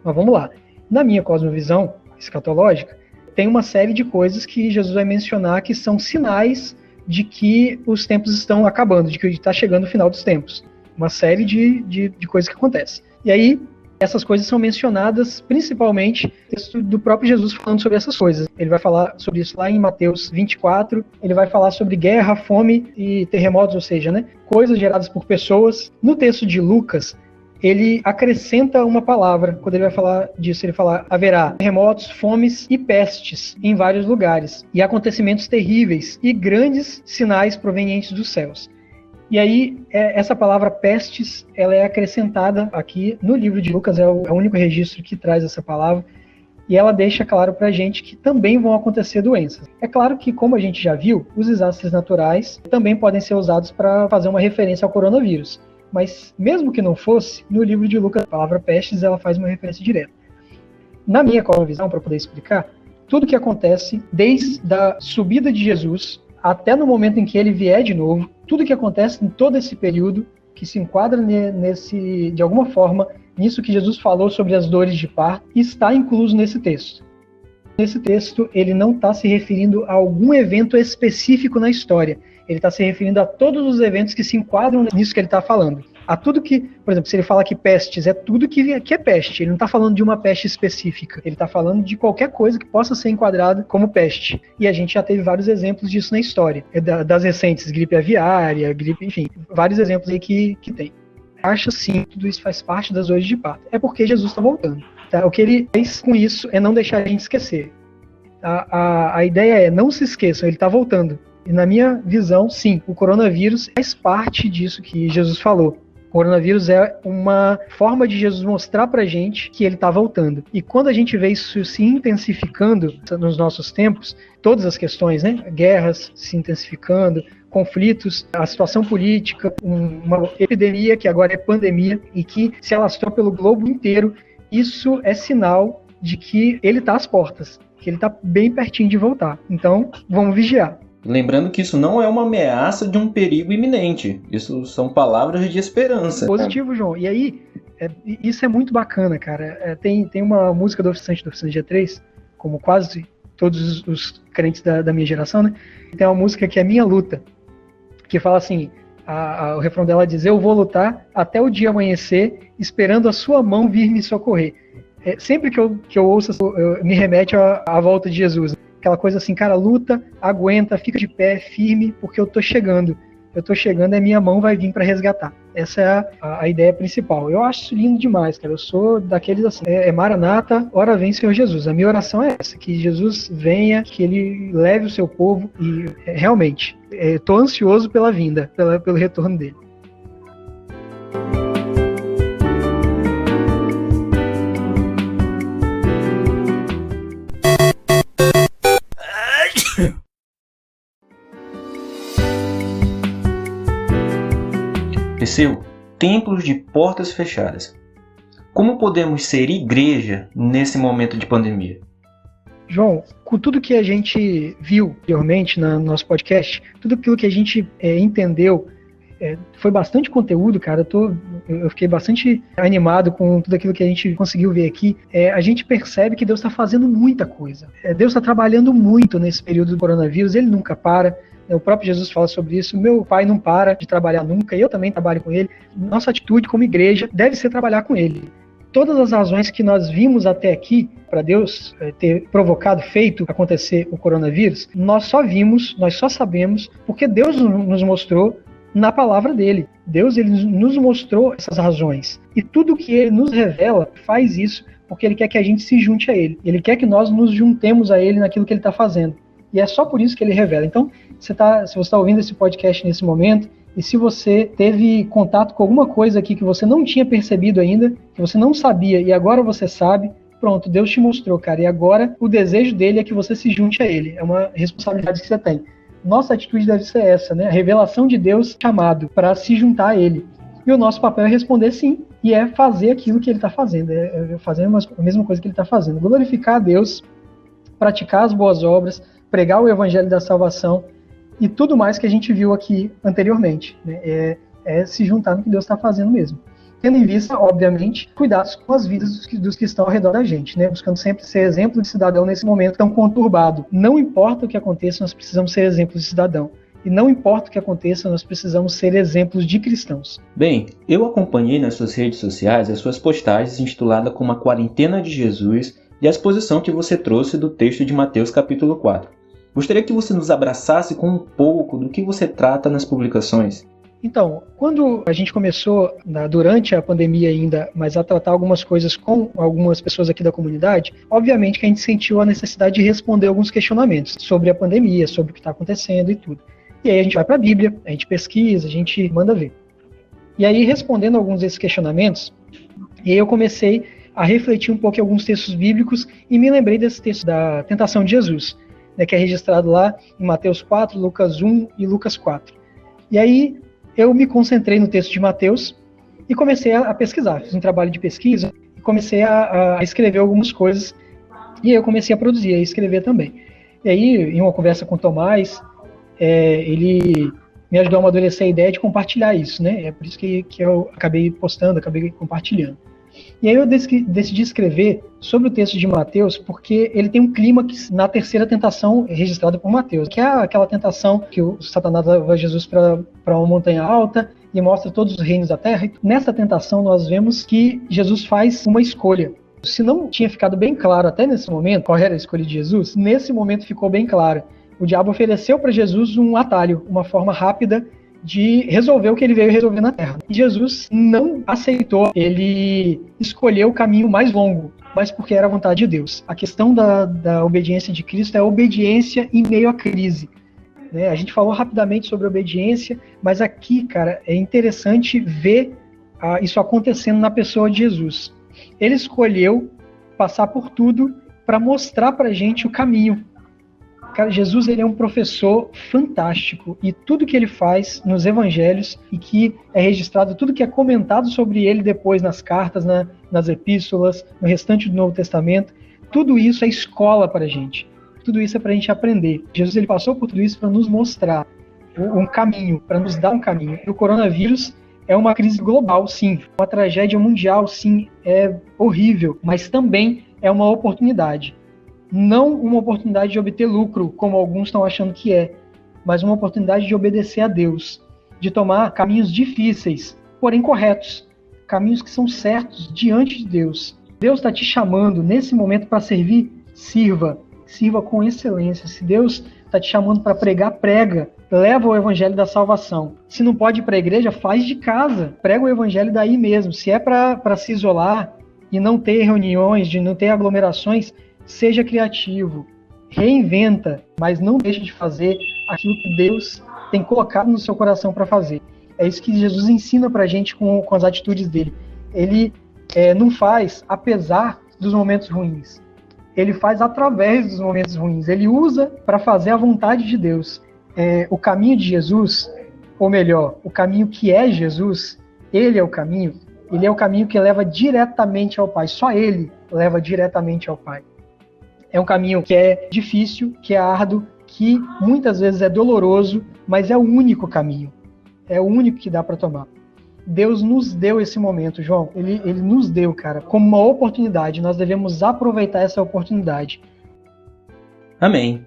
Mas vamos lá. Na minha cosmovisão escatológica, tem uma série de coisas que Jesus vai mencionar que são sinais de que os tempos estão acabando, de que está chegando o final dos tempos. Uma série de coisas que acontecem. E aí, essas coisas são mencionadas principalmente no texto do próprio Jesus falando sobre essas coisas. Ele vai falar sobre isso lá em Mateus 24, ele vai falar sobre guerra, fome e terremotos, ou seja, né, coisas geradas por pessoas. No texto de Lucas, ele acrescenta uma palavra, quando ele vai falar disso, ele fala, haverá terremotos, fomes e pestes em vários lugares, e acontecimentos terríveis e grandes sinais provenientes dos céus. E aí, essa palavra pestes, ela é acrescentada aqui no livro de Lucas, é o único registro que traz essa palavra, e ela deixa claro pra gente que também vão acontecer doenças. É claro que, como a gente já viu, os desastres naturais também podem ser usados para fazer uma referência ao coronavírus. Mas, mesmo que não fosse, no livro de Lucas, a palavra pestes, ela faz uma referência direta. Na minha cosmovisão, para poder explicar, tudo que acontece desde a subida de Jesus até no momento em que ele vier de novo, tudo que acontece em todo esse período, que se enquadra de alguma forma, nisso que Jesus falou sobre as dores de parto, está incluso nesse texto. Nesse texto, ele não está se referindo a algum evento específico na história. Ele está se referindo a todos os eventos que se enquadram nisso que ele está falando. A tudo que, por exemplo, se ele fala que pestes, é tudo que é peste. Ele não está falando de uma peste específica. Ele está falando de qualquer coisa que possa ser enquadrada como peste. E a gente já teve vários exemplos disso na história. Das recentes, gripe aviária, gripe, enfim, vários exemplos aí que tem. Acha sim, tudo isso faz parte das dores de parto. É porque Jesus está voltando. Tá? O que ele fez com isso é não deixar a gente esquecer. A ideia é, não se esqueçam, ele está voltando. E na minha visão, sim, o coronavírus faz parte disso que Jesus falou. O coronavírus é uma forma de Jesus mostrar pra gente que ele está voltando. E quando a gente vê isso se intensificando nos nossos tempos, todas as questões, né? Guerras se intensificando, conflitos, a situação política, uma epidemia que agora é pandemia e que se alastrou pelo globo inteiro, isso é sinal de que ele está às portas, que ele está bem pertinho de voltar. Então, vamos vigiar. Lembrando que isso não é uma ameaça de um perigo iminente. Isso são palavras de esperança. Positivo, João. E aí, isso é muito bacana, cara. Tem uma música do Oficina G3, como quase todos os crentes da minha geração, né? Tem uma música que é Minha Luta, que fala assim, o refrão dela diz, eu vou lutar até o dia amanhecer, esperando a sua mão vir me socorrer. Sempre que eu ouço, me remete à volta de Jesus. Aquela coisa assim, cara, luta, aguenta, fica de pé, firme, porque eu tô chegando. Eu tô chegando e a minha mão vai vir para resgatar. Essa é a ideia principal. Eu acho isso lindo demais, cara. Eu sou daqueles assim, Maranata, ora vem Senhor Jesus. A minha oração é essa, que Jesus venha, que ele leve o seu povo e realmente, tô ansioso pela vinda, pelo retorno dele. Perseu, templos de portas fechadas. Como podemos ser igreja nesse momento de pandemia? João, com tudo que a gente viu anteriormente no nosso podcast, tudo aquilo que a gente entendeu, foi bastante conteúdo, cara. eu fiquei bastante animado com tudo aquilo que a gente conseguiu ver aqui. A gente percebe que Deus está fazendo muita coisa. Deus está trabalhando muito nesse período do coronavírus, ele nunca para. O próprio Jesus fala sobre isso. Meu pai não para de trabalhar nunca, e eu também trabalho com ele. Nossa atitude como igreja deve ser trabalhar com ele. Todas as razões que nós vimos até aqui para Deus ter provocado, feito acontecer o coronavírus, nós só sabemos porque Deus nos mostrou na palavra dele. Deus ele nos mostrou essas razões. E tudo que ele nos revela faz isso porque ele quer que a gente se junte a ele. Ele quer que nós nos juntemos a ele naquilo que ele está fazendo. E é só por isso que ele revela. Então, se você está ouvindo esse podcast nesse momento, e se você teve contato com alguma coisa aqui que você não tinha percebido ainda, que você não sabia e agora você sabe, pronto, Deus te mostrou, cara. E agora o desejo dele é que você se junte a ele. É uma responsabilidade que você tem. Nossa atitude deve ser essa, né? A revelação de Deus chamado para se juntar a ele. E o nosso papel é responder sim, e é fazer aquilo que ele está fazendo. É fazer a mesma coisa que ele está fazendo. Glorificar a Deus, praticar as boas obras, pregar o evangelho da salvação e tudo mais que a gente viu aqui anteriormente, né? É se juntar no que Deus está fazendo mesmo. Tendo em vista, obviamente, cuidados com as vidas dos que estão ao redor da gente, né? Buscando sempre ser exemplo de cidadão nesse momento tão conturbado. Não importa o que aconteça, nós precisamos ser exemplos de cidadão. E não importa o que aconteça, nós precisamos ser exemplos de cristãos. Bem, eu acompanhei nas suas redes sociais as suas postagens intituladas como a Quarentena de Jesus e a exposição que você trouxe do texto de Mateus capítulo 4. Gostaria que você nos abraçasse com um pouco do que você trata nas publicações. Então, quando a gente começou, durante a pandemia ainda, mas a tratar algumas coisas com algumas pessoas aqui da comunidade, obviamente que a gente sentiu a necessidade de responder alguns questionamentos sobre a pandemia, sobre o que está acontecendo e tudo. E aí a gente vai para a Bíblia, a gente pesquisa, a gente manda ver. E aí, respondendo alguns desses questionamentos, eu comecei a refletir um pouco em alguns textos bíblicos e me lembrei desse texto da tentação de Jesus, né, que é registrado lá em Mateus 4, Lucas 1 e Lucas 4. E aí eu me concentrei no texto de Mateus e comecei a pesquisar. Fiz um trabalho de pesquisa e comecei a escrever algumas coisas. E aí eu comecei a produzir, a escrever também. E aí, em uma conversa com o Tomás, ele me ajudou a amadurecer a ideia de compartilhar isso, né? É por isso que eu acabei postando, acabei compartilhando. E aí eu decidi escrever sobre o texto de Mateus porque ele tem um clímax na terceira tentação registrada por Mateus, que é aquela tentação que o Satanás leva Jesus para uma montanha alta e mostra todos os reinos da terra. E nessa tentação nós vemos que Jesus faz uma escolha. Se não tinha ficado bem claro até nesse momento qual era a escolha de Jesus, nesse momento ficou bem claro. O diabo ofereceu para Jesus um atalho, uma forma rápida de resolver o que ele veio resolver na Terra. E Jesus não aceitou, ele escolheu o caminho mais longo, mas porque era a vontade de Deus. A questão da obediência de Cristo é a obediência em meio à crise. Né? A gente falou rapidamente sobre obediência, mas aqui, cara, é interessante ver isso acontecendo na pessoa de Jesus. Ele escolheu passar por tudo para mostrar para a gente o caminho. Cara, Jesus ele é um professor fantástico e tudo que ele faz nos evangelhos e que é registrado, tudo que é comentado sobre ele depois nas cartas, nas epístolas, no restante do Novo Testamento, tudo isso é escola para a gente. Tudo isso é para a gente aprender. Jesus ele passou por tudo isso para nos mostrar um caminho, para nos dar um caminho. E o coronavírus é uma crise global, sim. Uma tragédia mundial, sim. É horrível, mas também é uma oportunidade. Não uma oportunidade de obter lucro, como alguns estão achando que é, mas uma oportunidade de obedecer a Deus, de tomar caminhos difíceis, porém corretos, caminhos que são certos diante de Deus. Deus está te chamando nesse momento para servir, sirva com excelência. Se Deus está te chamando para pregar, prega, leva o evangelho da salvação. Se não pode ir para a igreja, faz de casa, prega o evangelho daí mesmo. Se é para se isolar e não ter reuniões, de não ter aglomerações, seja criativo, reinventa, mas não deixe de fazer aquilo que Deus tem colocado no seu coração para fazer. É isso que Jesus ensina para a gente com as atitudes dele. Ele não faz apesar dos momentos ruins. Ele faz através dos momentos ruins. Ele usa para fazer a vontade de Deus. O caminho de Jesus, ou melhor, o caminho que é Jesus, ele é o caminho. Ele é o caminho que leva diretamente ao Pai. Só ele leva diretamente ao Pai. É um caminho que é difícil, que é árduo, que muitas vezes é doloroso, mas é o único caminho. É o único que dá para tomar. Deus nos deu esse momento, João. Ele nos deu, cara, como uma oportunidade. Nós devemos aproveitar essa oportunidade. Amém.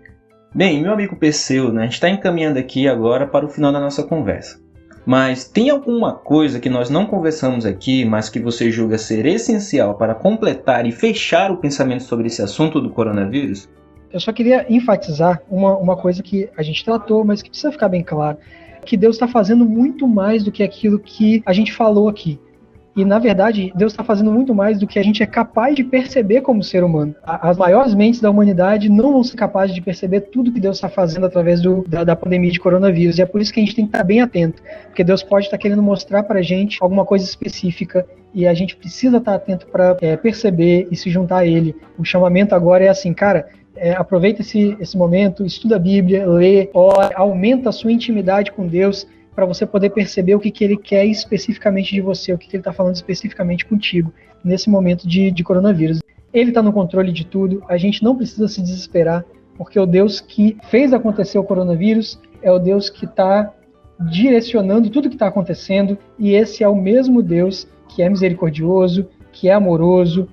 Bem, meu amigo Perseu, né, a gente está encaminhando aqui agora para o final da nossa conversa. Mas tem alguma coisa que nós não conversamos aqui, mas que você julga ser essencial para completar e fechar o pensamento sobre esse assunto do coronavírus? Eu só queria enfatizar uma coisa que a gente tratou, mas que precisa ficar bem claro. Que Deus está fazendo muito mais do que aquilo que a gente falou aqui. E, na verdade, Deus está fazendo muito mais do que a gente é capaz de perceber como ser humano. As maiores mentes da humanidade não vão ser capazes de perceber tudo que Deus está fazendo através da pandemia de coronavírus. E é por isso que a gente tem que estar bem atento. Porque Deus pode estar querendo mostrar para a gente alguma coisa específica e a gente precisa estar atento para perceber e se juntar a Ele. O chamamento agora é assim, cara... aproveita esse momento, estuda a Bíblia, lê, ora, aumenta a sua intimidade com Deus para você poder perceber o que Ele quer especificamente de você, o que Ele está falando especificamente contigo nesse momento de coronavírus. Ele está no controle de tudo, a gente não precisa se desesperar, porque o Deus que fez acontecer o coronavírus é o Deus que está direcionando tudo que está acontecendo, e esse é o mesmo Deus que é misericordioso, que é amoroso,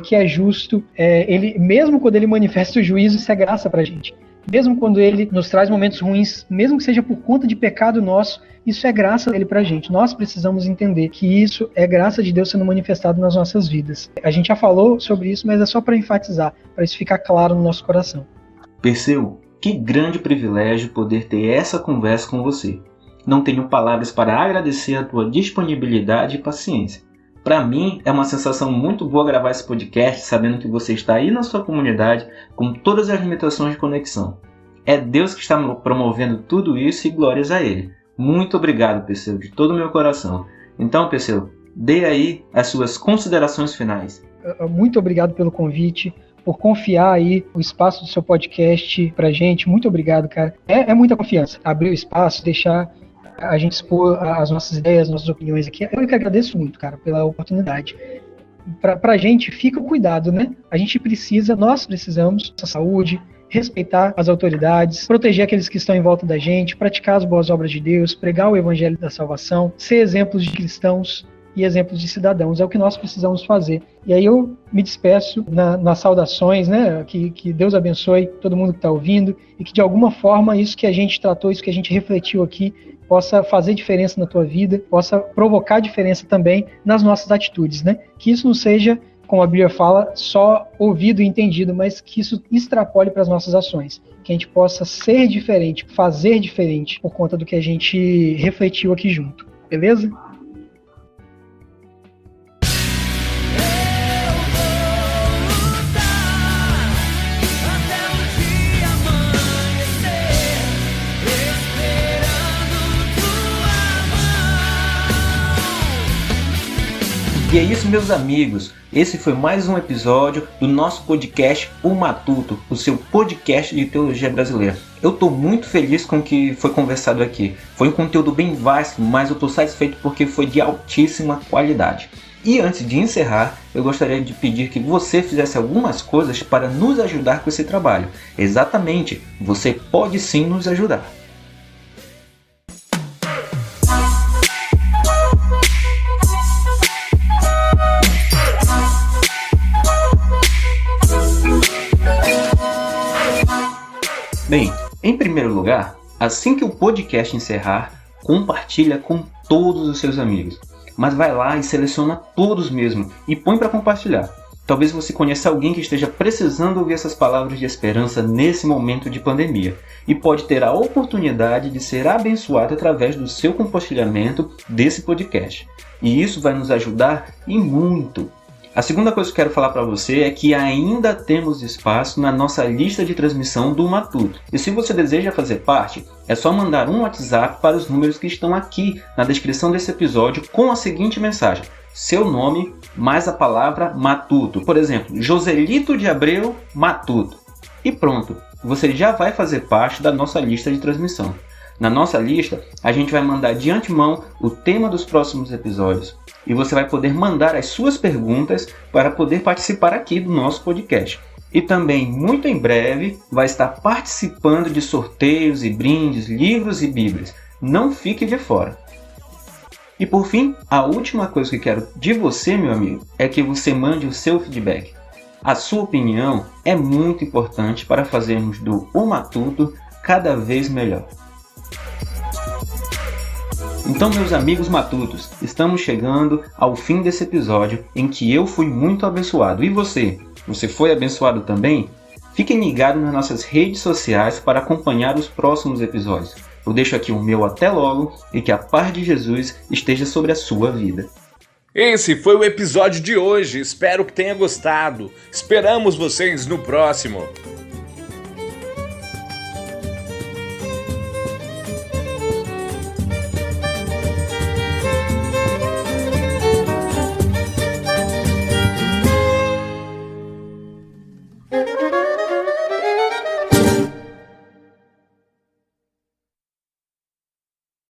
que é justo. Ele, mesmo quando ele manifesta o juízo, isso é graça pra gente. Mesmo quando ele nos traz momentos ruins, mesmo que seja por conta de pecado nosso, isso é graça dele pra gente. Nós precisamos entender que isso é graça de Deus sendo manifestado nas nossas vidas. A gente já falou sobre isso, mas é só para enfatizar, para isso ficar claro no nosso coração. Perseu, que grande privilégio poder ter essa conversa com você. Não tenho palavras para agradecer a tua disponibilidade e paciência. Para mim, é uma sensação muito boa gravar esse podcast sabendo que você está aí na sua comunidade com todas as limitações de conexão. É Deus que está promovendo tudo isso e glórias a Ele. Muito obrigado, Perseu, de todo o meu coração. Então, Perseu, dê aí as suas considerações finais. Muito obrigado pelo convite, por confiar aí o espaço do seu podcast pra gente. Muito obrigado, cara. É muita confiança. Abrir o espaço, deixar a gente expor as nossas ideias, as nossas opiniões aqui. Eu que agradeço muito, cara, pela oportunidade. Pra gente, fica o cuidado, né? Nós precisamos da saúde, respeitar as autoridades, proteger aqueles que estão em volta da gente, praticar as boas obras de Deus, pregar o evangelho da salvação, ser exemplos de cristãos e exemplos de cidadãos. É o que nós precisamos fazer. E aí eu me despeço nas saudações, né? Que Deus abençoe todo mundo que está ouvindo e que de alguma forma isso que a gente tratou, isso que a gente refletiu aqui, possa fazer diferença na tua vida, possa provocar diferença também nas nossas atitudes, né? Que isso não seja, como a Bíblia fala, só ouvido e entendido, mas que isso extrapole para as nossas ações. Que a gente possa ser diferente, fazer diferente por conta do que a gente refletiu aqui junto. Beleza? E é isso, meus amigos. Esse foi mais um episódio do nosso podcast O Matuto, o seu podcast de teologia brasileira. Eu estou muito feliz com o que foi conversado aqui. Foi um conteúdo bem vasto, mas eu estou satisfeito porque foi de altíssima qualidade. E antes de encerrar, eu gostaria de pedir que você fizesse algumas coisas para nos ajudar com esse trabalho. Exatamente, você pode sim nos ajudar. Bem, em primeiro lugar, assim que o podcast encerrar, compartilha com todos os seus amigos. Mas vai lá e seleciona todos mesmo e põe para compartilhar. Talvez você conheça alguém que esteja precisando ouvir essas palavras de esperança nesse momento de pandemia e pode ter a oportunidade de ser abençoado através do seu compartilhamento desse podcast. E isso vai nos ajudar e muito. A segunda coisa que eu quero falar para você é que ainda temos espaço na nossa lista de transmissão do Matuto. E se você deseja fazer parte, é só mandar um WhatsApp para os números que estão aqui na descrição desse episódio com a seguinte mensagem: seu nome mais a palavra Matuto. Por exemplo, Joselito de Abreu Matuto. E pronto, você já vai fazer parte da nossa lista de transmissão. Na nossa lista, a gente vai mandar de antemão o tema dos próximos episódios. E você vai poder mandar as suas perguntas para poder participar aqui do nosso podcast. E também, muito em breve, vai estar participando de sorteios e brindes, livros e bíblias. Não fique de fora. E por fim, a última coisa que quero de você, meu amigo, é que você mande o seu feedback. A sua opinião é muito importante para fazermos do O Matuto cada vez melhor. Então, meus amigos matutos, estamos chegando ao fim desse episódio em que eu fui muito abençoado. E você? Você foi abençoado também? Fiquem ligados nas nossas redes sociais para acompanhar os próximos episódios. Eu deixo aqui o meu até logo e que a paz de Jesus esteja sobre a sua vida. Esse foi o episódio de hoje, espero que tenha gostado. Esperamos vocês no próximo. Música